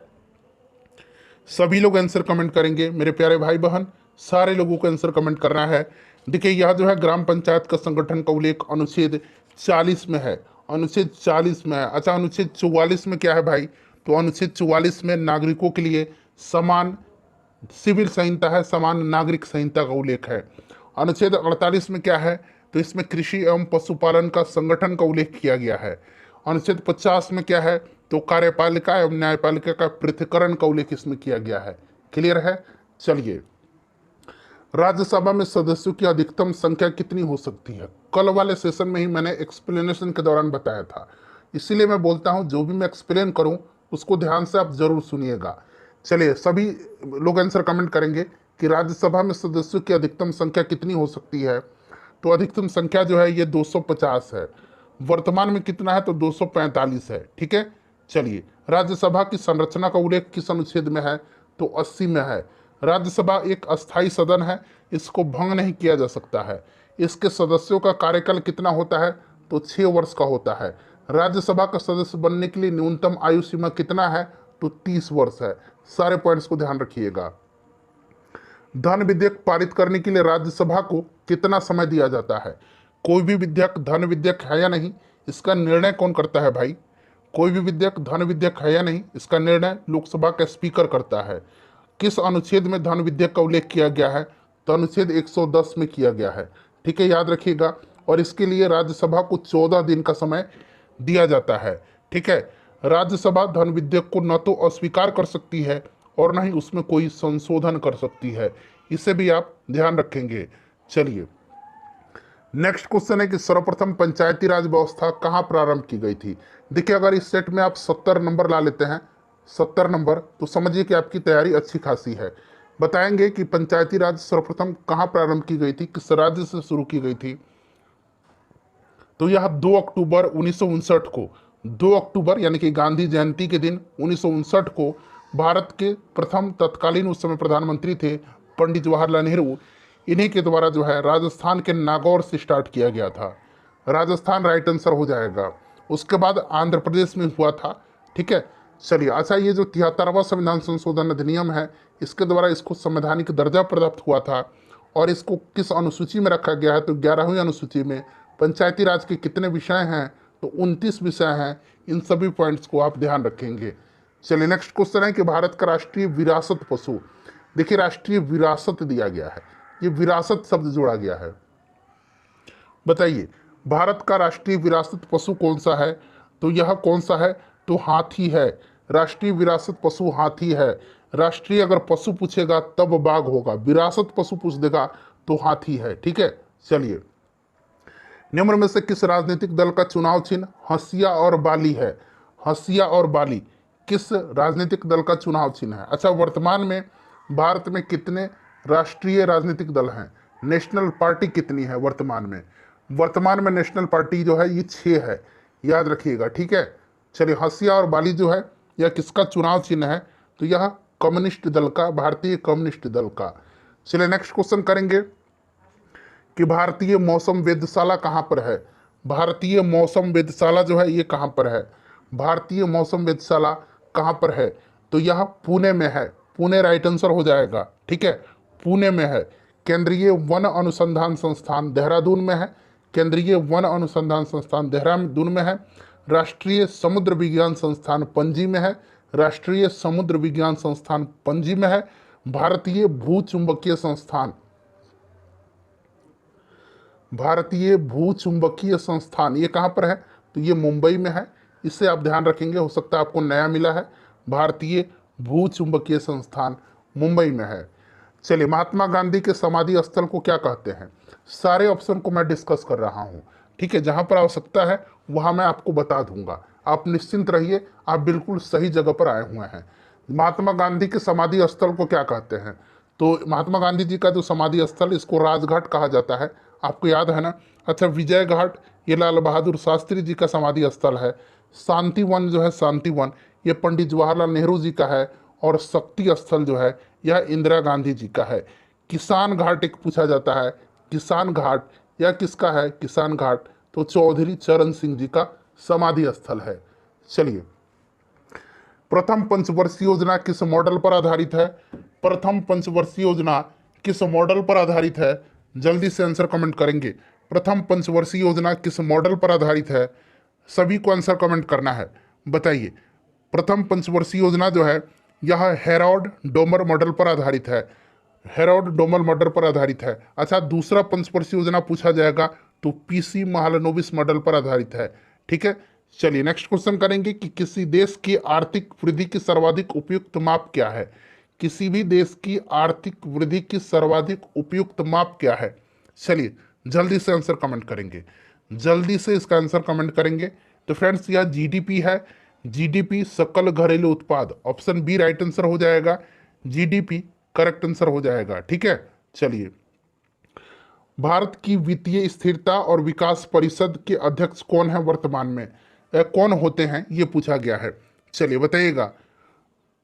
सभी लोग आंसर कमेंट करेंगे। मेरे प्यारे भाई बहन, सारे लोगों को आंसर कमेंट करना है। देखिए, यह जो है ग्राम पंचायत का संगठन का उल्लेख अनुच्छेद 40 में है, अनुच्छेद 40 में है। अच्छा, अनुच्छेद 44 में क्या है भाई, तो अनुच्छेद 44 में नागरिकों के लिए समान सिविल संहिता है, सामान्य नागरिक संहिता का उल्लेख है। अनुच्छेद 48 में क्या है, तो इसमें कृषि एवं पशुपालन का संगठन का उल्लेख किया गया है। अनुच्छेद 50 में क्या है, तो कार्यपालिका एवं न्यायपालिका का पृथक्करण का उल्लेख इसमें किया गया है। क्लियर है। चलिए, राज्यसभा में सदस्यों की अधिकतम संख्या कितनी हो सकती है, कल वाले सेशन में ही मैंने एक्सप्लेनेशन के दौरान बताया था, इसीलिए मैं बोलता हूं जो भी मैं एक्सप्लेन करूं उसको ध्यान से आप जरूर सुनिएगा। चलिए, सभी लोग आंसर कमेंट करेंगे कि राज्यसभा में सदस्यों की अधिकतम संख्या कितनी हो सकती है। तो अधिकतम संख्या जो है ये 250 है। वर्तमान में कितना है, तो 245 है। ठीक है। चलिए, राज्यसभा की संरचना का उल्लेख किस अनुच्छेद में है, तो 80 में है। राज्यसभा एक अस्थायी सदन है, इसको भंग नहीं किया जा सकता है। इसके सदस्यों का कार्यकाल कितना होता है, तो 6 वर्ष का होता है। राज्यसभा का सदस्य बनने के लिए न्यूनतम आयु सीमा कितना है, तो 30 वर्ष है। सारे पॉइंट्स को ध्यान रखिएगा। धन विधेयक पारित करने के लिए राज्यसभा को कितना समय दिया जाता है। कोई भी विधेयक धन विधेयक है या नहीं, इसका निर्णय कौन करता है भाई। कोई भी विधेयक धन विधेयक है या नहीं, इसका निर्णय लोकसभा का स्पीकर करता है। किस अनुच्छेद में धन विधेयक का उल्लेख किया गया है, तो अनुच्छेद 110 में किया गया है। ठीक है, याद रखिएगा। और इसके लिए राज्यसभा को 14 दिन का समय दिया जाता है। ठीक है। राज्यसभा धन विधेयक को न तो अस्वीकार कर सकती है और न ही उसमें कोई संशोधन कर सकती है, इसे भी आप ध्यान रखेंगे। चलिए, नेक्स्ट क्वेश्चन है कि सर्वप्रथम पंचायती राज व्यवस्था कहाँ प्रारंभ की गई थी। देखिए, अगर इस सेट में आप 70 नंबर ला लेते हैं, 70 नंबर, तो समझिए कि आपकी तैयारी अच्छी खासी है। बताएंगे कि पंचायती राज सर्वप्रथम कहाँ प्रारंभ की गई थी, किस राज्य से शुरू की गई थी। तो यह 2 अक्टूबर 1959 को, 2 अक्टूबर यानी कि गांधी जयंती के दिन 1959 को भारत के प्रथम तत्कालीन उस समय प्रधानमंत्री थे पंडित जवाहरलाल नेहरू, इन्हीं के द्वारा जो है राजस्थान के नागौर से स्टार्ट किया गया था। राजस्थान राइट आंसर हो जाएगा। उसके बाद आंध्र प्रदेश में हुआ था। ठीक है। चलिए, अच्छा, ये जो 73वां संविधान संशोधन अधिनियम है, इसके द्वारा इसको संवैधानिक दर्जा प्राप्त हुआ था। और इसको किस अनुसूची में रखा गया है, तो 11वीं अनुसूची में। पंचायती राज के कितने विषय हैं, तो 29 विषय हैं। इन सभी पॉइंट्स को आप ध्यान रखेंगे। चलिए, नेक्स्ट क्वेश्चन है कि भारत का राष्ट्रीय विरासत पशु। देखिए, राष्ट्रीय विरासत दिया गया है, ये विरासत शब्द जोड़ा गया है। बताइए, भारत का राष्ट्रीय विरासत पशु कौन सा है, तो यह कौन सा है, तो हाथी है। राष्ट्रीय विरासत पशु हाथी है। राष्ट्रीय अगर पशु पूछेगा तब बाघ होगा, विरासत पशु पूछ देगा तो हाथी है। ठीक है। चलिए, निम्न में से किस राजनीतिक दल का चुनाव चिन्ह हंसिया और बाली है। हंसिया और बाली किस राजनीतिक दल का चुनाव चिन्ह है। अच्छा, वर्तमान में भारत में कितने राष्ट्रीय राजनीतिक दल हैं, नेशनल पार्टी कितनी है वर्तमान में। वर्तमान में नेशनल पार्टी जो है ये 6 है, याद रखिएगा। ठीक है। चलिए, हंसिया और बाली जो है यह किसका चुनाव चिन्ह है, तो यह कम्युनिस्ट दल का, भारतीय कम्युनिस्ट दल का। चलिए, नेक्स्ट क्वेश्चन करेंगे कि भारतीय मौसम वेधशाला कहाँ पर है। भारतीय मौसम वेधशाला जो है ये कहाँ पर है, भारतीय मौसम वेधशाला कहाँ पर है, तो यह पुणे में है। पुणे राइट आंसर हो जाएगा। ठीक है, पुणे में है। केंद्रीय वन अनुसंधान संस्थान देहरादून में है। केंद्रीय वन अनुसंधान संस्थान देहरादून में है। राष्ट्रीय समुद्र विज्ञान संस्थान पणजी में है। राष्ट्रीय समुद्र विज्ञान संस्थान पणजी में है। भारतीय भूचुंबकीय संस्थान, भारतीय भूचुंबकीय संस्थान ये कहाँ पर है, तो ये मुंबई में है। इससे आप ध्यान रखेंगे, हो सकता है आपको नया मिला है। भारतीय भूचुंबकीय संस्थान मुंबई में है। चलिए, महात्मा गांधी के समाधि स्थल को क्या कहते हैं। सारे ऑप्शन को मैं डिस्कस कर रहा हूँ। ठीक है, जहाँ पर आवश्यकता है वहाँ मैं आपको बता दूंगा, आप निश्चिंत रहिए, आप बिल्कुल सही जगह पर आए हुए हैं। महात्मा गांधी के समाधि स्थल को क्या कहते हैं, तो महात्मा गांधी जी का जो समाधि स्थल, इसको राजघाट कहा जाता है, आपको याद है ना। अच्छा, विजय घाट ये लाल बहादुर शास्त्री जी का समाधि स्थल है। शांति वन जो है, शांति वन ये पंडित जवाहरलाल नेहरू जी का है। और शक्ति स्थल जो है यह इंदिरा गांधी जी का है। किसान घाट एक पूछा जाता है, किसान घाट यह किसका है, किसान घाट तो चौधरी चरण सिंह जी का समाधि स्थल है। चलिए, प्रथम पंचवर्षीय योजना किस मॉडल पर आधारित है। प्रथम पंचवर्षीय योजना किस मॉडल पर आधारित है, जल्दी से आंसर कमेंट करेंगे। प्रथम पंचवर्षीय योजना किस मॉडल पर आधारित है, सभी को आंसर कमेंट करना है। बताइए, प्रथम पंचवर्षीय योजना जो है यह हेरोड डोमर मॉडल पर आधारित है। हेरोड डोमर मॉडल पर आधारित है। अच्छा, दूसरा पंचवर्षीय योजना पूछा जाएगा तो पीसी महालनोबिस मॉडल पर आधारित है। ठीक है, चलिए नेक्स्ट क्वेश्चन करेंगे कि किसी देश की आर्थिक वृद्धि की सर्वाधिक उपयुक्त माप क्या है। किसी भी देश की आर्थिक वृद्धि की सर्वाधिक उपयुक्त माप क्या है। चलिए जल्दी से आंसर कमेंट करेंगे, जल्दी से इसका आंसर कमेंट करेंगे। तो फ्रेंड्स यह जीडीपी है। जीडीपी सकल घरेलू उत्पाद, ऑप्शन बी राइट आंसर हो जाएगा। जीडीपी करेक्ट आंसर हो जाएगा। ठीक है, चलिए भारत की वित्तीय स्थिरता और विकास परिषद के अध्यक्ष कौन है वर्तमान में, कौन होते हैं ये पूछा गया है। चलिए बताइएगा।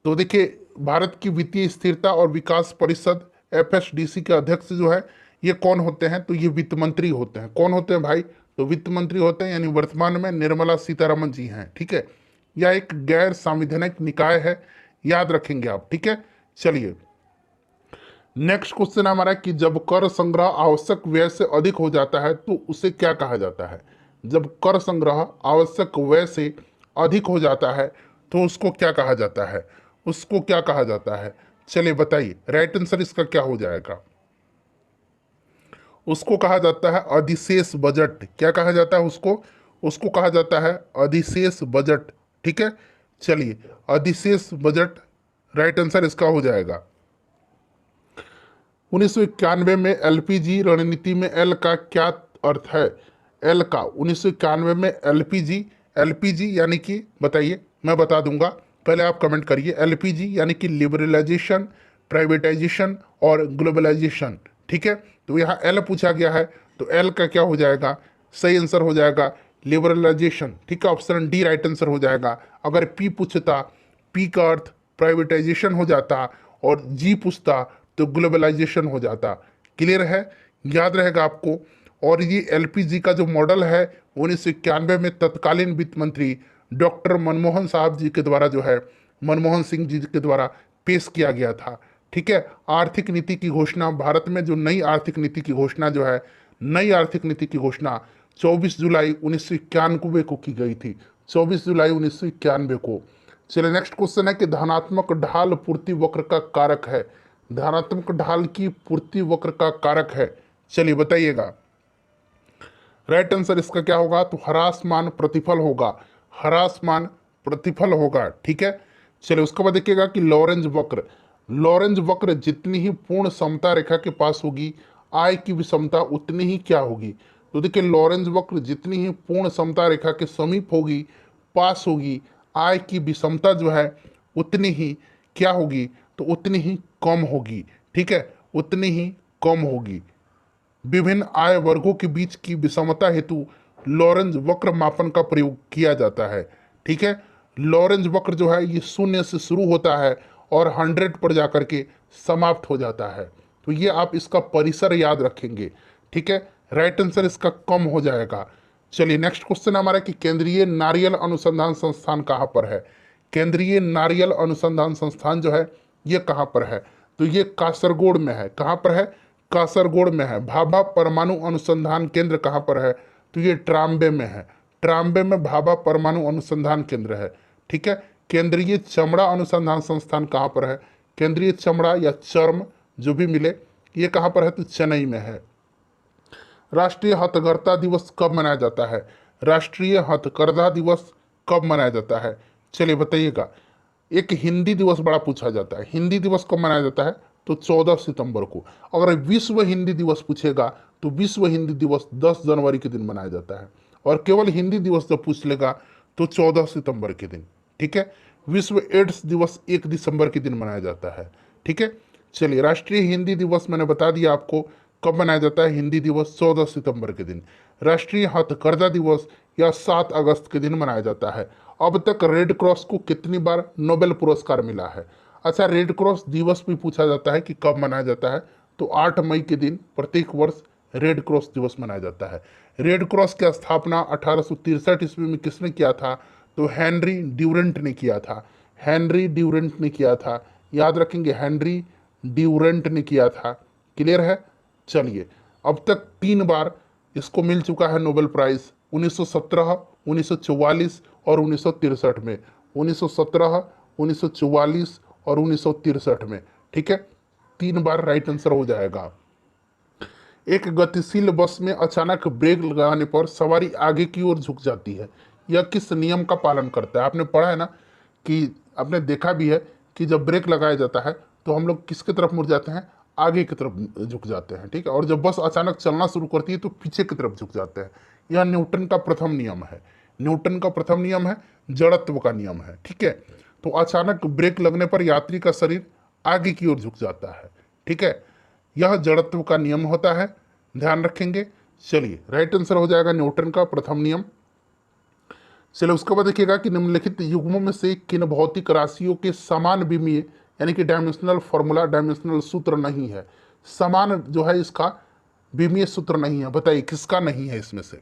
तो देखिए भारत की वित्तीय स्थिरता और विकास परिषद एफएसडीसी के अध्यक्ष जो है ये कौन होते हैं, तो ये वित्त मंत्री होते हैं। कौन होते हैं भाई, तो वित्त मंत्री होते हैं, यानी वर्तमान में निर्मला सीतारमन जी हैं। ठीक है, यह एक गैर संवैधानिक निकाय है, याद रखेंगे आप। ठीक है, चलिए नेक्स्ट क्वेश्चन हमारा कि जब कर संग्रह आवश्यक व्यय से अधिक हो जाता है तो उसे क्या कहा जाता है। जब कर संग्रह आवश्यक व्यय से अधिक हो जाता है तो उसको क्या कहा जाता है, उसको क्या कहा जाता है। चलिए बताइए, राइट आंसर इसका क्या हो जाएगा। उसको कहा जाता है अधिशेष बजट। क्या कहा जाता है उसको, उसको कहा जाता है अधिशेष बजट। ठीक है, चलिए अधिशेष बजट राइट आंसर इसका हो जाएगा। 1991 में एलपीजी रणनीति में एल का क्या अर्थ है। एल का 1991 में एलपीजी, एलपीजी यानी कि बताइए, मैं बता दूंगा, पहले आप कमेंट करिए। एलपीजी यानी कि लिबरलाइजेशन, प्राइवेटाइजेशन और ग्लोबलाइजेशन। ठीक है, तो यहाँ एल पूछा गया है तो एल का क्या हो जाएगा, सही आंसर हो जाएगा लिबरलाइजेशन। ठीक है, ऑप्शन डी राइट आंसर हो जाएगा। अगर पी पूछता, पी का अर्थ प्राइवेटाइजेशन हो जाता और जी पूछता तो ग्लोबलाइजेशन हो जाता। क्लियर है, याद रहेगा आपको। और ये एलपीजी का जो मॉडल है 1991 में तत्कालीन वित्त मंत्री डॉक्टर मनमोहन साहब जी के द्वारा जो है, मनमोहन सिंह जी के द्वारा पेश किया गया था। ठीक है, आर्थिक नीति की घोषणा, भारत में जो नई आर्थिक नीति की घोषणा जो है, नई आर्थिक नीति की घोषणा 24 जुलाई 1991 को की गई थी। 24 जुलाई 1991 को। चलिए नेक्स्ट क्वेश्चन है कि धनात्मक ढाल पूर्ति वक्र का कारक है। धनात्मक ढाल की पूर्ति वक्र का कारक है, चलिए बताइएगा। राइट आंसर इसका क्या होगा, तो ह्रासमान प्रतिफल होगा। ह्रासमान प्रतिफल होगा। ठीक है, चलिए उसके बाद देखिएगा कि लॉरेंज वक्र, लॉरेंज वक्र जितनी ही पूर्ण समता रेखा के पास होगी आय की विषमता उतनी ही क्या होगी। तो देखिए लॉरेंज वक्र जितनी ही पूर्ण समता रेखा के समीप होगी, पास होगी, आय की विषमता जो है उतनी ही क्या होगी, तो उतनी ही कम होगी। ठीक है, उतनी ही कम होगी। विभिन्न आय वर्गों के बीच की विषमता हेतु लॉरेंज वक्र मापन का प्रयोग किया जाता है। ठीक है, लॉरेंज वक्र जो है ये 0 से शुरू होता है और 100 पर जाकर के समाप्त हो जाता है। तो ये आप इसका परिसर याद रखेंगे। ठीक है, राइट आंसर इसका कम हो जाएगा। चलिए नेक्स्ट क्वेश्चन हमारा कि केंद्रीय नारियल अनुसंधान संस्थान कहाँ पर है। केंद्रीय नारियल अनुसंधान संस्थान जो है ये कहाँ पर है, तो ये कासरगोड में है। कहाँ पर है, कासरगोड में है। भाभा परमाणु अनुसंधान केंद्र कहाँ पर है, तो ये ट्राम्बे में है। ट्राम्बे में भाभा परमाणु अनुसंधान केंद्र है। ठीक है, केंद्रीय चमड़ा अनुसंधान संस्थान कहाँ पर है, केंद्रीय चमड़ा या चर्म जो भी मिले, ये कहाँ पर है, तो चेन्नई में है। राष्ट्रीय हथकरघा दिवस कब मनाया जाता है, राष्ट्रीय हथकरघा दिवस कब मनाया जाता है, चलिए बताइएगा। एक हिंदी दिवस बड़ा पूछा जाता है, हिंदी दिवस कब मनाया जाता है, तो 14 सितंबर को। अगर विश्व हिंदी दिवस पूछेगा तो विश्व हिंदी दिवस 10 जनवरी के दिन मनाया जाता है। और केवल हिंदी दिवस जब पूछ लेगा तो 14 सितंबर के दिन। ठीक है, विश्व एड्स दिवस 1 दिसंबर के दिन मनाया जाता है। ठीक है, चलिए राष्ट्रीय हिंदी दिवस मैंने बता दिया आपको कब मनाया जाता है, हिंदी दिवस 14 सितंबर के दिन। राष्ट्रीय हथकरघा दिवस या 7 अगस्त के दिन मनाया जाता है। अब तक रेड क्रॉस को कितनी बार नोबेल पुरस्कार मिला है। अच्छा, रेड क्रॉस दिवस भी पूछा जाता है कि कब मनाया जाता है, तो 8 मई के दिन प्रत्येक वर्ष रेड क्रॉस दिवस मनाया जाता है। रेड क्रॉस की स्थापना 1863 ईस्वी में किसने किया था, तो हेनरी ड्यूरेंट ने किया था। हेनरी ड्यूरेंट ने किया था, याद रखेंगे, हेनरी ड्यूरेंट ने किया था। क्लियर है, चलिए अब तक 3 बार इसको मिल चुका है नोबेल प्राइज, 1917, 1944 और 1963 में। 1917, 1944 और 1963 में। ठीक है, 3 बार राइट आंसर हो जाएगा। एक गतिशील बस में अचानक ब्रेक लगाने पर सवारी आगे की ओर झुक जाती है, यह किस नियम का पालन करता है? आपने पढ़ा है ना कि आपने देखा भी है कि जब ब्रेक लगाया जाता है तो हम लोग किसकी तरफ मुड़ जाते हैं? आगे की तरफ झुक जाते हैं। ठीक है, और जब बस अचानक चलना शुरू करती है तो पीछे की तरफ झुक जाते हैं। यह न्यूटन का प्रथम नियम है। न्यूटन का प्रथम नियम है, जड़त्व का नियम है। ठीक है, तो अचानक ब्रेक लगने पर यात्री का शरीर आगे की ओर झुक जाता है। ठीक है, यह जड़त्व का नियम होता है, ध्यान रखेंगे। चलिए, राइट आंसर हो जाएगा न्यूटन का प्रथम नियम। चलिए, उसके बाद देखिएगा कि निम्नलिखित युग्मों में से किन भौतिक राशियों के समान विमीय यानी कि डायमेंशनल फॉर्मूला, डायमेंशनल सूत्र नहीं है। समान जो है इसका विमीय सूत्र नहीं है, बताइए किसका नहीं है इसमें से?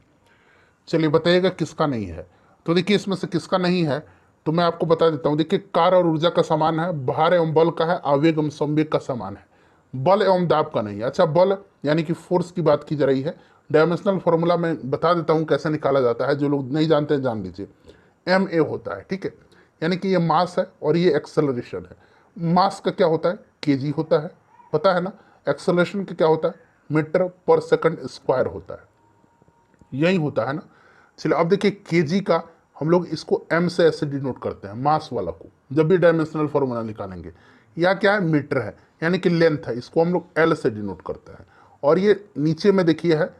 चलिए बताइएगा किसका नहीं है। तो देखिए इसमें से किसका नहीं है तो मैं आपको बता देता हूँ। देखिए, कार्य और ऊर्जा का समान है, भार एवं बल का है, आवेग एवं संवेग का समान है, बल एवं दाब का नहीं है। अच्छा, बल यानी कि फोर्स की बात की जा रही है। डायमेंशनल फॉर्मूला मैं बता देता हूँ कैसे निकाला जाता है, जो लोग नहीं जानते हैं जान लीजिए। ma होता है। ठीक है, यानी कि ये मास है और ये एक्सेलरेशन है। मास का क्या होता है? kg होता है, पता है ना। एक्सेलरेशन का क्या होता है? मीटर पर सेकंड स्क्वायर होता है, यही होता है ना। चलिए, अब देखिए केजी का हम लोग इसको m से ऐसे डिनोट करते हैं, मास वाला को, जब भी डायमेंशनल फॉर्मूला निकालेंगे। या क्या है? मीटर है, यानी कि लेंथ है, इसको हम लोग l से डिनोट करते हैं। और ये नीचे में देखिए है,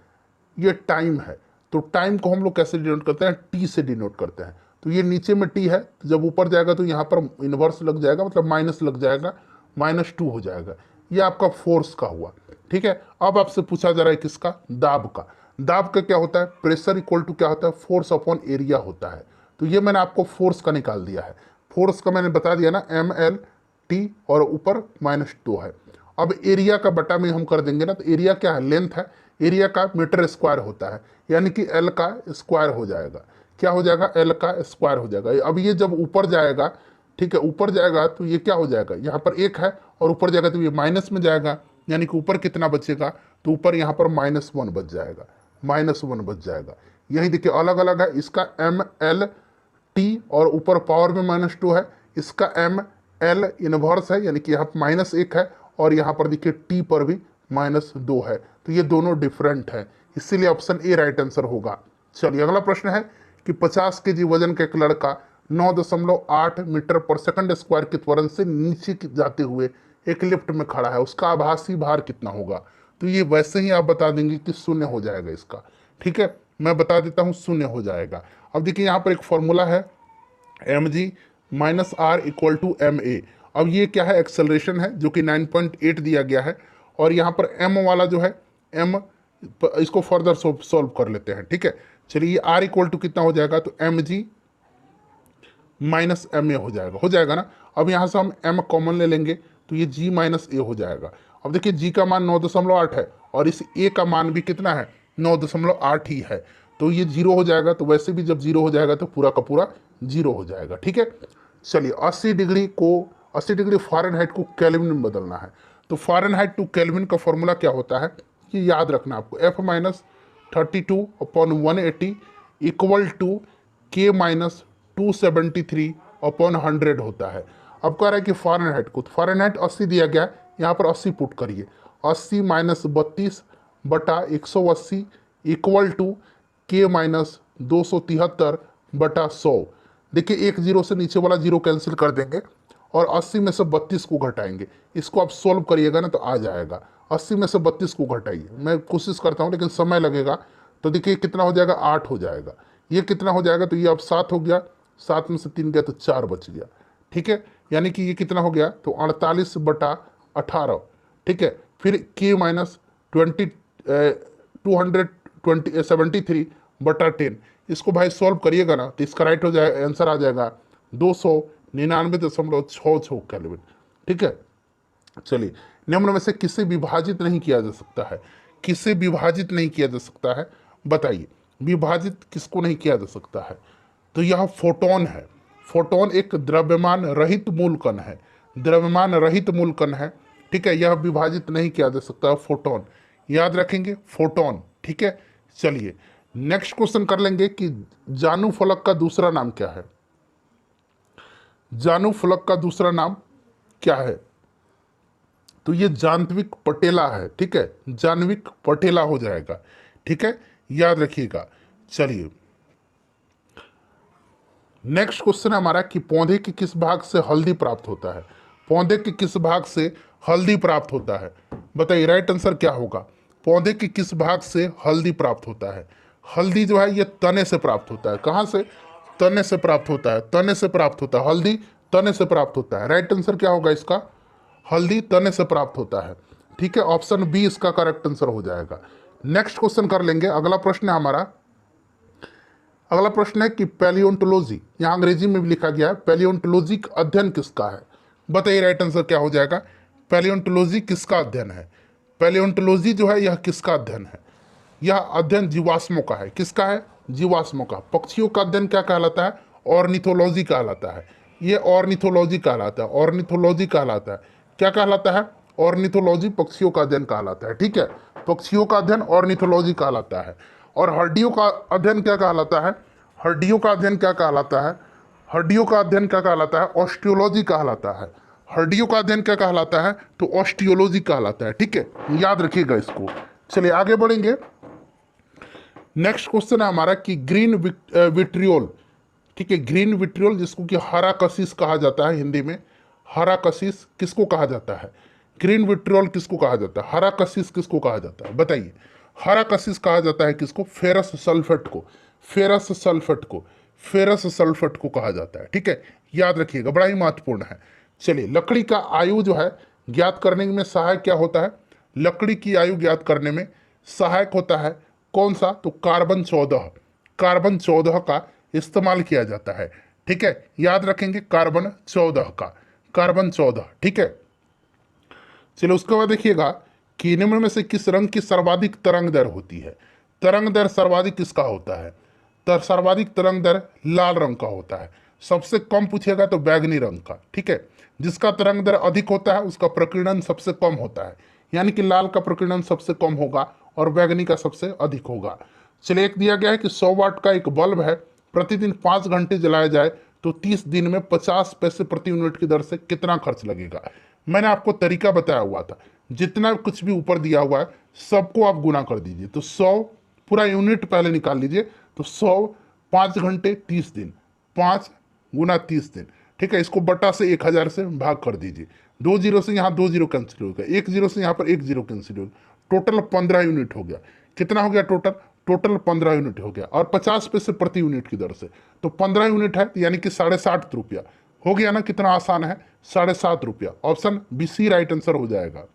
ये टाइम है, तो टाइम को हम लोग कैसे डिनोट करते हैं? t से डिनोट करते हैं। तो ये नीचे में t है, तो जब ऊपर जाएगा तो यहाँ पर इन्वर्स लग जाएगा, मतलब माइनस लग जाएगा, -2 हो जाएगा। ये आपका फोर्स का हुआ। ठीक है, अब आपसे पूछा जा रहा है किसका? दाब का। दाब का क्या होता है? प्रेशर इक्वल टू क्या होता है? फोर्स अपॉन एरिया होता है। तो ये मैंने आपको फोर्स का निकाल दिया है। फोर्स का मैंने बता दिया ना, ml/t और ऊपर -2 है। अब एरिया का बटा में हम कर देंगे ना, तो एरिया क्या है? लेंथ है, एरिया का मीटर स्क्वायर होता है, यानी कि l का स्क्वायर हो जाएगा। क्या हो जाएगा? l का स्क्वायर हो जाएगा। अब ये जब ऊपर जाएगा, ठीक है, ऊपर जाएगा तो ये क्या हो जाएगा? यहाँ पर 1 है और ऊपर जाएगा तो ये माइनस में जाएगा, यानी कि ऊपर कितना बचेगा? तो ऊपर यहाँ पर -1 बच जाएगा, -1 बच जाएगा। यही देखिए अलग अलग है, इसका ml/t और ऊपर पावर में -2 है, इसका ml इनवर्स है, यानी कि यहाँ -1 है और यहाँ पर देखिए t पर भी -2 है। तो ये दोनों डिफरेंट है, इसीलिए ऑप्शन ए राइट आंसर होगा। चलिए, अगला प्रश्न है कि 50 kg वजन का एक लड़का 9.8 मीटर पर सेकंड स्क्वायर के त्वरण से नीचे जाते हुए एक लिफ्ट में खड़ा है, उसका आभासी भार कितना होगा? तो ये वैसे ही आप बता देंगे कि 0 हो जाएगा इसका। ठीक है, मैं बता देता हूँ 0 हो जाएगा। अब देखिए यहाँ पर एक फॉर्मूला है, mg - r = ma। अब ये क्या है? एक्सेलरेशन है, जो कि 9.8 दिया गया है। और यहाँ पर m वाला जो है, m इसको फर्दर सॉल्व कर लेते हैं। ठीक है, चलिए r = कितना हो जाएगा? तो mg -ma हो जाएगा ना। अब यहाँ से हम m कॉमन ले लेंगे तो ये g - a हो जाएगा। अब देखिए g का मान 9.8 है और इस a का मान भी कितना है? 9.8 ही है, तो ये 0 हो जाएगा। तो वैसे भी जब 0 हो जाएगा तो पूरा का पूरा 0 हो जाएगा। ठीक है, चलिए 80 डिग्री फ़ारेनहाइट को केल्विन में बदलना है। तो फ़ारेनहाइट टू केल्विन का फॉर्मूला क्या होता है? ये याद रखना आपको, F - 32/180 = K - 273/100 होता है। अब कह रहा है कि फ़ारेनहाइट को, तो फ़ारेनहाइट 80 दिया गया है, यहाँ पर 80 पुट करिए, 80 - 32/180 = K - 273/100। देखिए एक जीरो से नीचे वाला जीरो कैंसिल कर देंगे और 80 में से 32 को घटाएंगे। इसको आप सोल्व करिएगा ना तो आ जाएगा। 80 में से 32 को घटाइए, मैं कोशिश करता हूँ लेकिन समय लगेगा। तो देखिए कितना हो जाएगा? 8 हो जाएगा। ये कितना हो जाएगा? तो ये अब 7 हो गया, 7 में से 3 गया तो 4 बच गया। ठीक है, यानी कि ये कितना हो गया? तो 48/18। ठीक है, फिर K - 273/10। इसको भाई सॉल्व करिएगा ना तो इसका राइट हो जाएगा, आंसर आ जाएगा 299.66 केल्विन। ठीक है, चलिए निम्न में से किसे विभाजित नहीं किया जा सकता है? किसे विभाजित नहीं किया जा सकता है, बताइए। विभाजित किसको नहीं किया जा सकता है? तो यह फोटोन है। फोटोन एक द्रव्यमान रहित मूल कण है, द्रव्यमान रहित मूल कण है। ठीक है, यह विभाजित नहीं किया जा सकता, फोटोन याद रखेंगे, फोटोन। ठीक है, चलिए नेक्स्ट क्वेश्चन कर लेंगे कि जानू फलक का दूसरा नाम क्या है? जानू फलक का दूसरा नाम क्या है? तो ये जाह्नविक पटेला है, ठीक है, जाह्नविक पटेला हो जाएगा, ठीक है, याद रखिएगा। चलिए नेक्स्ट क्वेश्चन है हमारा कि पौधे के किस भाग से हल्दी प्राप्त होता है? पौधे के किस भाग से हल्दी प्राप्त होता है? बताइए राइट आंसर क्या होगा? पौधे के किस भाग से हल्दी प्राप्त होता है? हल्दी जो है ये तने से प्राप्त होता है। कहाँ से? तने से प्राप्त होता है, तने से प्राप्त होता है, हल्दी तने से प्राप्त होता है। राइट आंसर क्या होगा इसका? हल्दी तने से प्राप्त होता है, ठीक है, ऑप्शन बी इसका करेक्ट आंसर हो जाएगा। नेक्स्ट क्वेश्चन कर लेंगे। अगला प्रश्न है हमारा, अगला प्रश्न है कि पैलियोंटोलॉजी, यहाँ अंग्रेजी में भी लिखा गया है, पैलियोंटोलॉजी का अध्ययन किसका है? बताइए राइट आंसर क्या हो जाएगा? पैलियोंटोलॉजी किसका अध्ययन है? पैलियोंटोलॉजी जो है यह किसका अध्ययन है? यह अध्ययन जीवाश्मों का है। किसका है? जीवाश्मों का। पक्षियों का अध्ययन क्या कहलाता है? ऑर्निथोलॉजी कहलाता है। ये ऑर्निथोलॉजी कहलाता है, ऑर्निथोलॉजी कहलाता है। क्या कहलाता है? ऑर्निथोलॉजी पक्षियों का अध्ययन कहलाता है, ठीक है, पक्षियों का अध्ययन ऑर्निथोलॉजी कहलाता है। और हड्डियों का अध्ययन क्या कहलाता है? हड्डियों का अध्ययन क्या कहलाता है? हड्डियों का अध्ययन क्या कहलाता है? ऑस्टियोलॉजी कहलाता है। हड्डियों का अध्ययन क्या कहलाता है? तो ऑस्टियोलॉजी कहलाता है, ठीक है, याद रखिएगा इसको। चलिए आगे बढ़ेंगे। नेक्स्ट क्वेश्चन है हमारा कि ग्रीन विट्रियोल, ठीक है, ग्रीन विट्रियोल जिसको कि हरा कशिश कहा जाता है हिंदी में, हरा कशिश किसको कहा जाता है? ग्रीन विट्रियोल किसको कहा जाता है? हरा कशिश किसको कहा जाता है? बताइए। हरा कशिश कहा जाता है किसको? फेरस सल्फेट को, फेरस सल्फेट को, फेरस सल्फेट को कहा जाता है, ठीक है, याद रखिएगा, बड़ा ही महत्वपूर्ण है। चलिए लकड़ी का आयु जो है ज्ञात करने में सहायक क्या होता है? लकड़ी की आयु ज्ञात करने में सहायक होता है कौन सा? तो कार्बन 14, कार्बन 14 का इस्तेमाल किया जाता है, ठीक है, याद रखेंगे कार्बन 14 का, कार्बन 14, ठीक है। चलिए उसके बाद देखिएगा कि निम्न में से किस रंग की सर्वाधिक तरंग दर होती है? तरंग दर सर्वाधिक किसका होता है? सर्वाधिक तरंग दर लाल रंग का होता है। सबसे कम पूछेगा तो बैगनी रंग का, ठीक है, जिसका तरंग दर अधिक होता है उसका प्रकीर्णन सबसे कम होता है, यानी कि लाल का प्रकीर्णन सबसे कम होगा और बैगनी का सबसे अधिक होगा। चलिए एक दिया गया है कि 100 वाट का एक बल्ब है, प्रतिदिन 5 घंटे जलाया जाए तो 30 दिन में 50 पैसे प्रति यूनिट की दर से कितना खर्च लगेगा? मैंने आपको तरीका बताया हुआ था, जितना कुछ भी ऊपर दिया हुआ है सबको आप गुना कर दीजिए। तो 100 पूरा यूनिट पहले निकाल लीजिए, तो 100 5 घंटे 30 दिन, 5 गुना 30 दिन, ठीक है, इसको बटा से 1000 से भाग कर दीजिए। 2 जीरो से यहाँ 2 जीरो कैंसिल हो गया, 1 जीरो से यहाँ पर 1 जीरो कैंसिल हो गया, टोटल 15 यूनिट हो गया। कितना हो गया टोटल? टोटल 15 यूनिट हो गया और 50 पैसे प्रति यूनिट की दर से, तो 15 यूनिट है यानी कि 7.5 रुपया हो गया ना। कितना आसान है, 7.5 रुपया, option B C right answer हो जाएगा।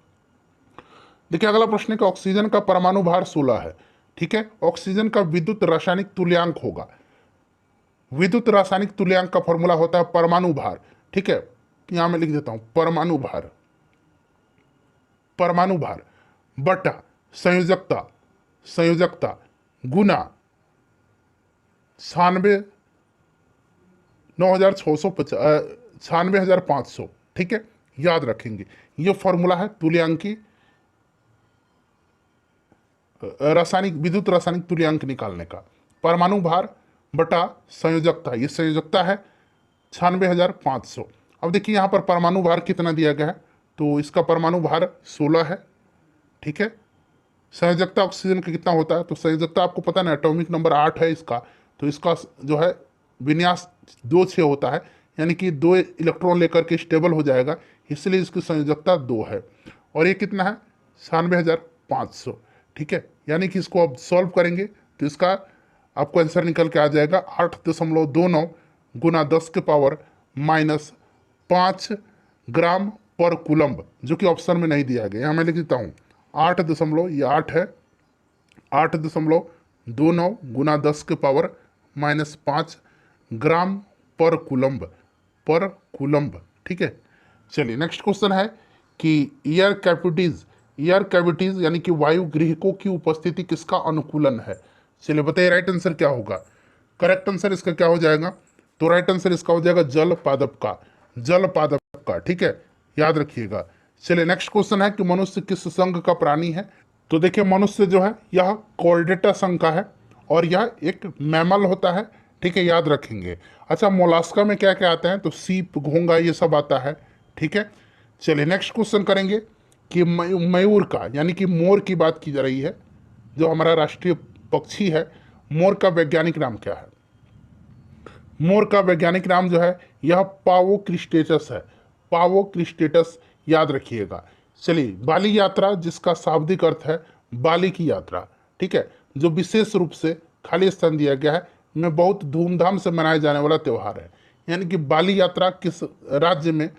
देखिए अगला प्रश्न है कि ऑक्सीजन का परमाणु भार 16 है, ठीक है, ऑक्सीजन का विद्युत रासायनिक तुल्यांक होगा। विद्युत रासायनिक तुल्यांक का फॉर्मूला होता है परमाणु भार, ठीक है, यहां मैं लिख देता हूं परमाणु भार, परमाणु भार बटा संयोजकता, संयोजकता गुना 96,500, ठीक है, याद रखेंगे ये फॉर्मूला है तुल्यांकी रासायनिक, विद्युत रासायनिक तुल्यांक निकालने का। परमाणु भार बटा संयोजकता, ये संयोजकता है 96,500। अब देखिए यहाँ पर परमाणु भार कितना दिया गया है, तो इसका परमाणु भार 16 है, ठीक है। संयोजकता ऑक्सीजन का कितना होता है, तो संयोजकता आपको पता ना, एटॉमिक नंबर 8 है इसका, तो इसका जो है विन्यास 2-6 होता है, यानी कि 2 इलेक्ट्रॉन लेकर के स्टेबल हो जाएगा, इसलिए इसकी संयोजकता 2 है। और ये कितना है? 96,500, ठीक है, यानी कि इसको अब सॉल्व करेंगे तो इसका आपको आंसर निकल के आ जाएगा 8.29 गुना 10 के पावर -5 ग्राम पर कूलम्ब, जो कि ऑप्शन में नहीं दिया गया। यहाँ मैं लिख देता हूँ 8 दशमलव, ये 8 है, 8.29 गुना 10 के पावर -5 ग्राम पर कूलम्ब, पर कूलम्ब, ठीक है। चलिए नेक्स्ट क्वेश्चन है कि एयर कैविटीज, एयर कैविटीज यानी कि वायु गृहिकों की उपस्थिति किसका अनुकूलन है? चलिए बताइए राइट आंसर क्या होगा? करेक्ट आंसर इसका क्या हो जाएगा? तो राइट आंसर इसका हो जाएगा जल पादप का, जल पादप का, ठीक है, याद रखिएगा। चलिए नेक्स्ट क्वेश्चन है कि मनुष्य किस संघ का प्राणी है? तो देखिए मनुष्य जो है यह कॉर्डेटा संघ का है और यह एक मैमल होता है, ठीक है, याद रखेंगे। अच्छा मोलास्का में क्या क्या आता है? तो सीप, घोंगा, ये सब आता है, ठीक है। चलिए नेक्स्ट क्वेश्चन करेंगे कि मयूर का यानी कि मोर की बात की जा रही है, जो हमारा राष्ट्रीय पक्षी है, मोर का वैज्ञानिक नाम क्या है? मोर का वैज्ञानिक नाम जो है यह पावोक्रिस्टेटस है। पावोक्रिस्टेटस याद रखिएगा। चलिए बाली यात्रा, जिसका शाब्दिक अर्थ है बाली की यात्रा, ठीक है, जो विशेष रूप से खाली स्थान दिया गया है में बहुत धूमधाम से मनाया जाने वाला त्यौहार है। यानी कि बाली यात्रा किस राज्य में,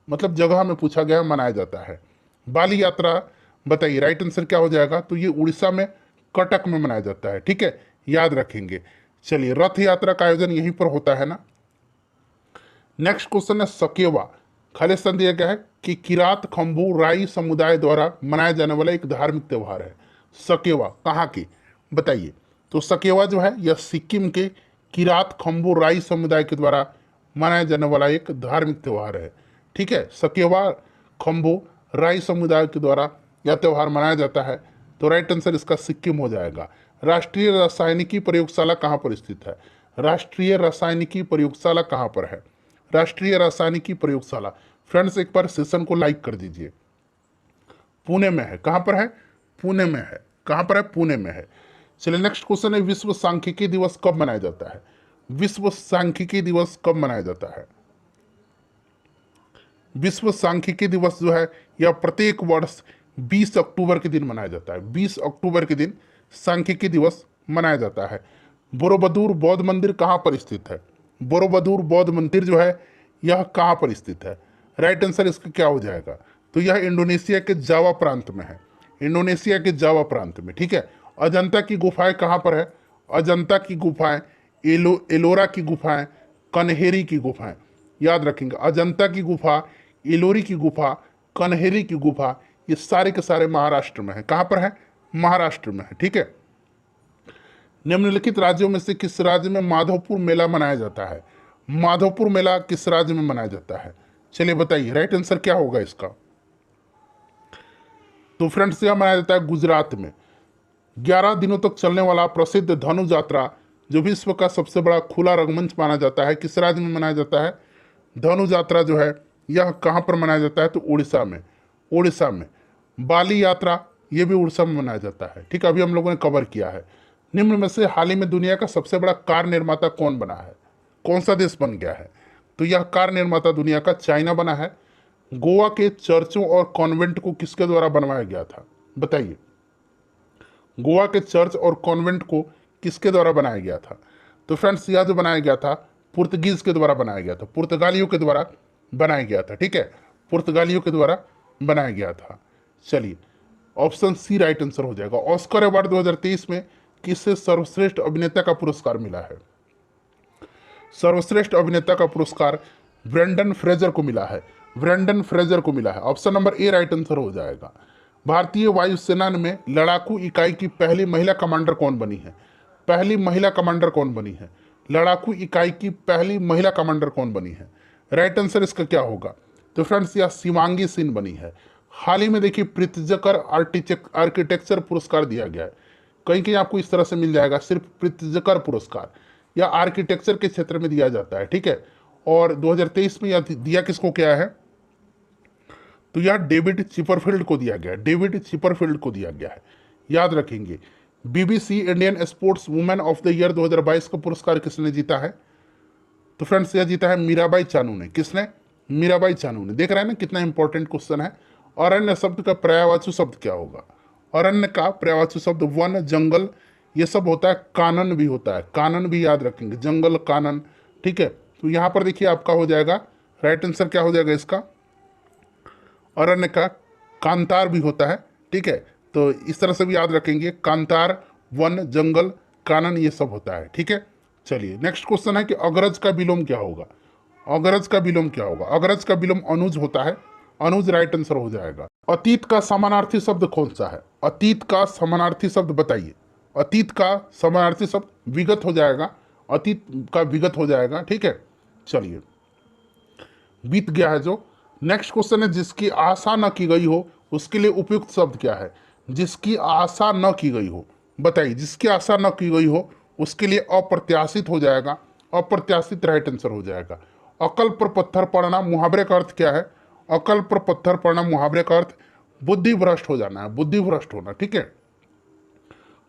मतलब जगह में पूछा गया है, मनाया जाता है। बाली यात्रा बताइए, राइट आंसर क्या हो जाएगा? तो ये उड़ीसा में कटक में मनाया जाता है, ठीक है, याद रखेंगे। चलिए रथ यात्रा का आयोजन यहीं पर होता है ना। नेक्स्ट क्वेश्चन है सकेवा, खाली स्थान दिया गया है कि किरात खम्बू राई समुदाय द्वारा मनाया जाने वाला एक धार्मिक त्यौहार है। सकेवा कहाँ की बताइए? तो सकेवा जो है यह सिक्किम के किरात खम्बू राई समुदाय के द्वारा मनाया जाने वाला एक धार्मिक त्यौहार है, ठीक है। सकेवा खम्बू राई समुदाय के द्वारा यह त्यौहार मनाया जाता है, तो राइट आंसर इसका सिक्किम हो जाएगा। राष्ट्रीय रासायनिकी प्रयोगशाला कहाँ पर स्थित है? राष्ट्रीय रासायनिकी प्रयोगशाला कहाँ पर है? राष्ट्रीय रासायनिकी प्रयोगशाला, फ्रेंड्स एक बार सेशन को लाइक कर दीजिए। पुणे में है। कहाँ पर है? पुणे में है। कहाँ पर है? पुणे में है। चलिए नेक्स्ट क्वेश्चन है विश्व सांख्यिकी दिवस कब मनाया जाता है? विश्व सांख्यिकी दिवस कब मनाया जाता है? विश्व सांख्यिकी दिवस जो है यह प्रत्येक वर्ष 20 अक्टूबर के दिन मनाया जाता है। 20 अक्टूबर के दिन सांख्यिकी दिवस मनाया जाता है। बोरोबदूर बौद्ध मंदिर कहाँ पर स्थित है? बोरोबदूर बौद्ध मंदिर जो है यह कहाँ पर स्थित है? राइट आंसर इसका क्या हो जाएगा? तो यह इंडोनेशिया के जावा प्रांत में है। इंडोनेशिया के जावा प्रांत में, ठीक है। अजंता की गुफाएं कहाँ पर है? अजंता की गुफाएं, एलोरा की गुफाएं, कन्हेरी की गुफाएं, याद रखेंगे। अजंता की गुफा, एलोरी की गुफा, कन्हेरी की गुफा, ये सारे के सारे महाराष्ट्र में है। कहाँ पर है? महाराष्ट्र में है, ठीक है। निम्नलिखित राज्यों में से किस राज्य में माधवपुर मेला मनाया जाता है? माधवपुर मेला किस राज्य में मनाया जाता है? चलिए बताइए, राइट आंसर क्या होगा इसका? तो फ्रेंड्स यह मनाया जाता है गुजरात में। 11 दिनों तक चलने वाला प्रसिद्ध धनु यात्रा, जो विश्व का सबसे बड़ा खुला रंगमंच माना जाता है, किस राज्य में मनाया जाता है? धनु यात्रा जो है यह कहाँ पर मनाया जाता है? तो उड़ीसा में। उड़ीसा में। बाली यात्रा ये भी उड़ीसा में मनाया जाता है, ठीक है, अभी हम लोगों ने कवर किया है। निम्न में से हाल ही में दुनिया का सबसे बड़ा कार निर्माता कौन बना है? कौन सा देश बन गया है? तो यह कार निर्माता दुनिया का चाइना बना है। गोवा के चर्चों और कॉन्वेंट को किसके द्वारा बनवाया गया था? बताइए, गोवा के चर्च और कॉन्वेंट को किसके द्वारा बनाया गया था? तो फ्रेंड्स यह जो बनाया गया था पुर्तगीज के द्वारा बनाया गया था, पुर्तगालियों के द्वारा बनाया गया था, ठीक है, पुर्तगालियों के द्वारा बनाया गया था। चलिए ऑप्शन सी राइट आंसर हो जाएगा। ऑस्कर अवार्ड 2023 में किसे सर्वश्रेष्ठ अभिनेता का पुरस्कार मिला है? सर्वश्रेष्ठ अभिनेता का पुरस्कार ब्रेंडन फ्रेजर को मिला है। ब्रेंडन फ्रेजर को मिला है। Option number A right answer हो जाएगा। भारतीय वायुसेना में लड़ाकू इकाई की पहली महिला कमांडर कौन बनी है? पहली महिला कमांडर कौन बनी है? लड़ाकू इकाई की पहली महिला कमांडर कौन बनी है? राइट आंसर इसका क्या होगा? तो फ्रेंड्स यह शिवांगी सिंह बनी है। हाल ही में देखिए प्रित्जकर आर्किटेक्चर पुरस्कार दिया गया है। कहीं कहीं आपको इस तरह से मिल जाएगा, सिर्फ प्रित्जकर पुरस्कार या आर्किटेक्चर के क्षेत्र में दिया जाता है, ठीक है। और 2023 में यह दिया किसको क्या है? तो यह डेविड चिपरफील्ड को दिया गया है। डेविड चिपरफील्ड को दिया गया है, याद रखेंगे। BBC Indian sports women of the year 2022 का पुरस्कार किसने जीता है? तो फ्रेंड्स यह जीता है मीराबाई चानू ने। किसने? मीराबाई चानू ने। देख रहे हैं ना कितना इंपॉर्टेंट क्वेश्चन है। अरण्य शब्द का पर्यायवाची शब्द क्या होगा? अरण्य का पर्यायवाची शब्द वन, जंगल, ये सब होता है। कानन भी होता है, कानन भी याद रखेंगे, जंगल, कानन, ठीक है। तो यहाँ पर देखिए आपका हो जाएगा, राइट आंसर क्या हो जाएगा इसका? अरण्य का कांतार भी होता है, ठीक है। तो इस तरह से भी याद रखेंगे, कांतार, वन, जंगल, कानन, ये सब होता है, ठीक है। चलिए नेक्स्ट क्वेश्चन है कि अग्रज का विलोम क्या होगा? अग्रज का विलोम क्या होगा? अग्रज का विलोम अनुज होता है। अनुज राइट आंसर हो जाएगा। अतीत का समानार्थी शब्द कौन सा है? अतीत का समानार्थी शब्द बताइए। अतीत का समानार्थी शब्द विगत हो जाएगा। अतीत का विगत हो जाएगा, ठीक है। चलिए बीत गया है जो। नेक्स्ट क्वेश्चन है जिसकी आशा न की गई हो उसके लिए उपयुक्त शब्द क्या है? जिसकी आशा न की गई हो, बताइए। जिसकी आशा न की गई हो उसके लिए अप्रत्याशित हो जाएगा। अप्रत्याशित राइट आंसर हो जाएगा। अकल पर पत्थर पड़ना मुहावरे का अर्थ क्या है? अकल पर पत्थर पड़ना मुहावरे का अर्थ बुद्धि भ्रष्ट हो जाना है, बुद्धि भ्रष्ट होना, ठीक है।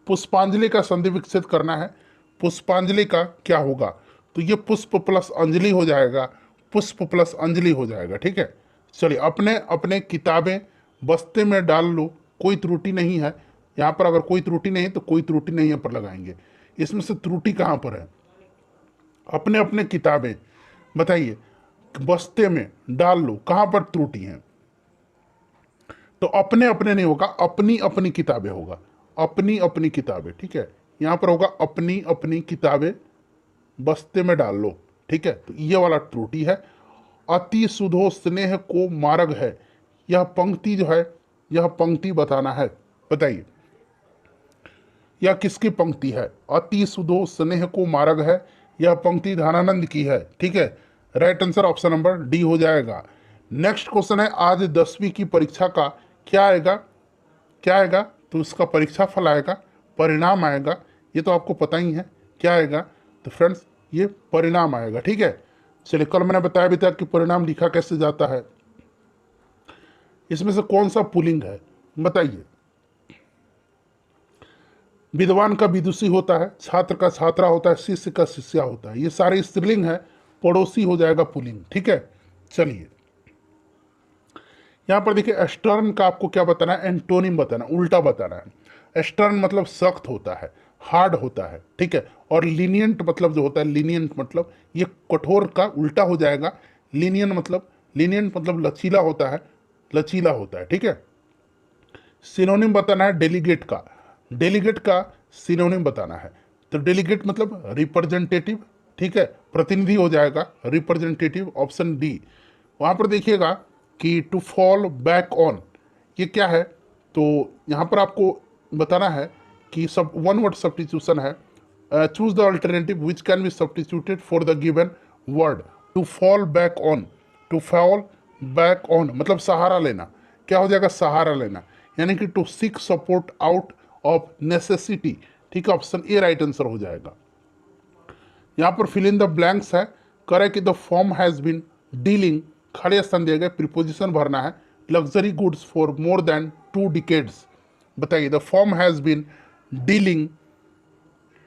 पुष्पांजलि का संधि विकसित करना है, पुष्पांजलि का क्या होगा, तो ये पुष्प प्लस अंजलि हो जाएगा, पुष्प प्लस अंजलि हो जाएगा, ठीक है। चलिए, अपने अपने किताबें बस्ते में डाल लो, कोई त्रुटि नहीं है। यहाँ पर अगर कोई त्रुटि नहीं तो कोई त्रुटि नहीं है पर लगाएंगे। इसमें से त्रुटि कहाँ पर है, अपने अपने किताबें, बताइए, बस्ते में डाल लो, कहाँ पर त्रुटि है, तो अपने अपने नहीं होगा, अपनी अपनी किताबें होगा, अपनी अपनी किताबें, ठीक है। यहाँ पर होगा अपनी अपनी किताबें बस्ते में डाल लो, ठीक है, तो ये वाला त्रुटि है। अति सुधो स्नेह को मार्ग है, यह पंक्ति जो है, यह पंक्ति बताना है, बताइए यह किसकी पंक्ति है। अति सुधो स्नेह को मार्ग है, यह पंक्ति ध्यानानंद की है, ठीक है। Right answer option number D हो जाएगा। नेक्स्ट क्वेश्चन है, आज 10वीं की परीक्षा का क्या आएगा, क्या आएगा, तो इसका परीक्षा फल आएगा, परिणाम आएगा, ये तो आपको पता ही है क्या आएगा, तो फ्रेंड्स ये परिणाम आएगा, ठीक है। चलिए, कल मैंने बताया भी था कि परिणाम लिखा कैसे जाता है। इसमें से कौन सा पुल्लिंग है, बताइए। विद्वान का विदुषी होता है, छात्र का छात्रा होता है, शिष्य का शिष्या होता है, ये सारे स्त्रीलिंग है, पड़ोसी हो जाएगा पुल्लिंग, ठीक है। चलिए, यहाँ पर देखिए, स्टर्न का आपको क्या बताना है, एंटोनिम बताना, उल्टा बताना है। स्टर्न मतलब सख्त होता है, हार्ड होता है, ठीक है। और लीनियंट मतलब जो होता है, लीनियंट मतलब ये कठोर का उल्टा हो जाएगा। लीनियंट मतलब लचीला होता है, लचीला होता है, ठीक है। सिनोनिम बताना है डेलीगेट का, डेलीगेट का सिनोनिम बताना है, तो डेलीगेट मतलब रिप्रेजेंटेटिव, ठीक है, प्रतिनिधि हो जाएगा, रिप्रेजेंटेटिव, ऑप्शन डी। वहाँ पर देखिएगा कि टू फॉल बैक ऑन, ये क्या है, तो यहाँ पर आपको बताना है कि सब वन वर्ड सब्स्टिट्यूशन है। Choose the alternative which can be substituted for the given word. To fall back on, to fall back on मतलब सहारा लेना, क्या हो जाएगा, सहारा लेना, यानी कि to seek support out of necessity, ठीक है, ऑप्शन ए राइट आंसर हो जाएगा। यहाँ पर फिल इन द ब्लैंक्स है, करे कि the form has been dealing, खड़े स्थान दिए गए, प्रीपोजिशन भरना है, luxury goods for more than 2 decades, बताइए the form has been dealing,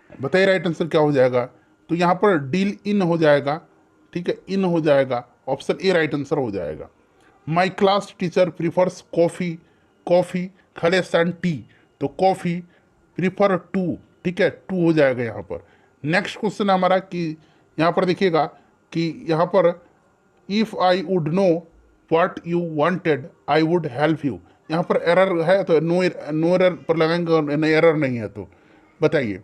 बताइए राइट आंसर क्या हो जाएगा, तो यहाँ पर डील इन हो जाएगा, ठीक है, इन हो जाएगा, ऑप्शन ए राइट आंसर हो जाएगा। My class teacher prefers coffee, coffee खड़े स्थान टी, तो कॉफ़ी प्रीफर टू, ठीक है, टू हो जाएगा यहाँ पर। नेक्स्ट क्वेश्चन हमारा कि यहाँ पर देखिएगा कि यहाँ पर if I would know what you wanted I would help you, यहाँ पर एरर है तो नो एरर पर लगाएंगे, और एरर नहीं है तो बताइए।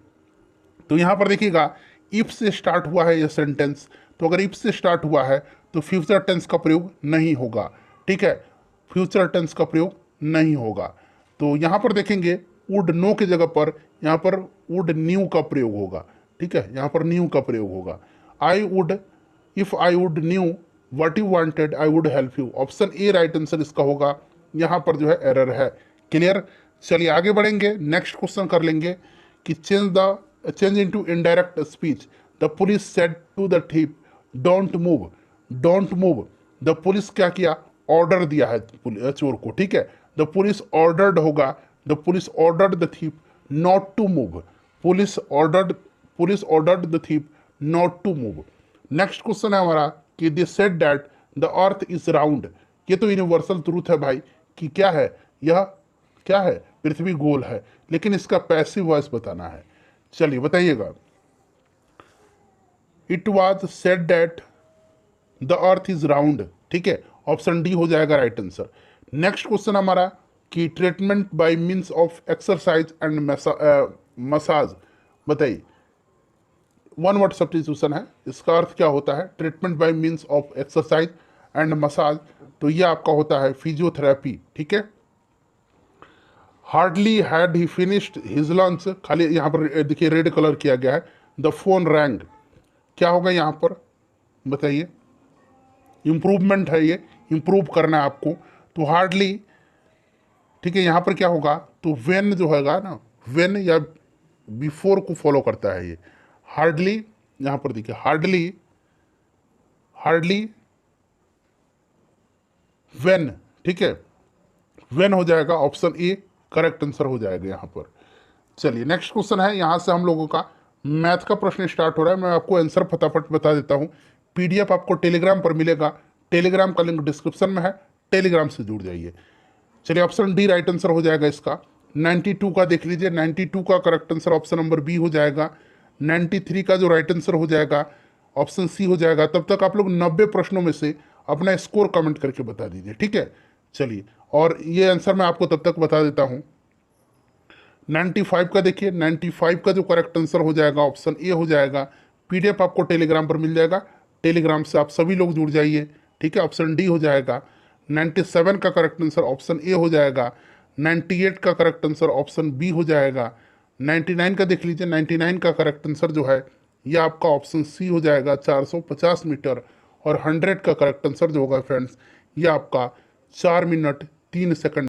तो यहाँ पर देखिएगा इफ से स्टार्ट हुआ है ये सेंटेंस, तो अगर इफ से स्टार्ट हुआ है तो फ्यूचर टेंस का प्रयोग नहीं होगा, ठीक है, फ्यूचर टेंस का प्रयोग नहीं होगा। तो यहाँ पर देखेंगे वुड नो की जगह पर यहाँ पर वुड न्यू का प्रयोग होगा, ठीक है, यहाँ पर न्यू का प्रयोग होगा। I would, if I would knew what you wanted I would help you, option A right answer इसका होगा, यहाँ पर जो है एरर है। क्लियर, चलिए आगे बढ़ेंगे, नेक्स्ट क्वेश्चन कर लेंगे कि change into indirect speech. The police said to the thief don't move, don't move, the police क्या किया, ऑर्डर दिया है चोर को, ठीक है, द पुलिस ऑर्डर्ड होगा, the police ordered the thief not to move, police ordered the thief not to move. Next question है हमारा कि they said that the earth is round, ये तो यूनिवर्सल ट्रूथ है भाई कि क्या है, यह क्या है, पृथ्वी गोल है, लेकिन इसका पैसिव वॉइस बताना है। चलिए बताइएगा, it was said that the earth is round, ठीक है, ऑप्शन डी हो जाएगा राइट आंसर। नेक्स्ट क्वेश्चन हमारा कि treatment bye means of exercise and massage, बताइए, वन वर्ड सब्स्टिट्यूशन है, इसका अर्थ क्या होता है, treatment bye means of exercise and massage, तो ये आपका होता है फिजियोथेरेपी, ठीक है। Hardly had he finished his lunch, खाली यहाँ पर देखिए रेड कलर किया गया है, द फोन रैंग, क्या होगा यहाँ पर बताइए, इम्प्रूवमेंट है ये, इम्प्रूव करना है आपको, तो हार्डली, ठीक है, यहाँ पर क्या होगा, तो वेन जो होगा ना, वेन या बिफोर को फॉलो करता है ये, हार्डली, यहाँ पर देखिए हार्डली, हार्डली व्हेन, ठीक है, व्हेन हो जाएगा, ऑप्शन ए करेक्ट आंसर हो जाएगा यहाँ पर। चलिए नेक्स्ट क्वेश्चन है, यहाँ से हम लोगों का मैथ का प्रश्न स्टार्ट हो रहा है। मैं आपको आंसर फटाफट बता देता हूँ। पीडीएफ आपको टेलीग्राम पर मिलेगा, टेलीग्राम का लिंक डिस्क्रिप्शन में है, टेलीग्राम से जुड़ जाइए। चलिए ऑप्शन डी राइट आंसर हो जाएगा इसका। 92 का देख लीजिए, 92 का correct answer option number B हो जाएगा। 93 का जो राइट आंसर हो जाएगा ऑप्शन सी हो जाएगा। तब तक आप लोग 90 प्रश्नों में से अपना स्कोर कमेंट करके बता दीजिए, ठीक है। चलिए, और ये आंसर मैं आपको तब तक बता देता हूँ। 95 का देखिए, 95 का जो करेक्ट आंसर हो जाएगा ऑप्शन ए हो जाएगा। पीडीएफ आपको टेलीग्राम पर मिल जाएगा, टेलीग्राम से आप सभी लोग जुड़ जाइए, ठीक है। ऑप्शन डी हो जाएगा। 97 का करेक्ट आंसर ऑप्शन ए हो जाएगा। 98 का करेक्ट आंसर ऑप्शन बी हो जाएगा। 99 का देख लीजिए, 99 का करेक्ट आंसर जो है ये आपका ऑप्शन सी हो जाएगा, 450 मीटर। और 100 का करेक्ट आंसर जो होगा फ्रेंड्स ये आपका 4 मिनट 3 सेकंड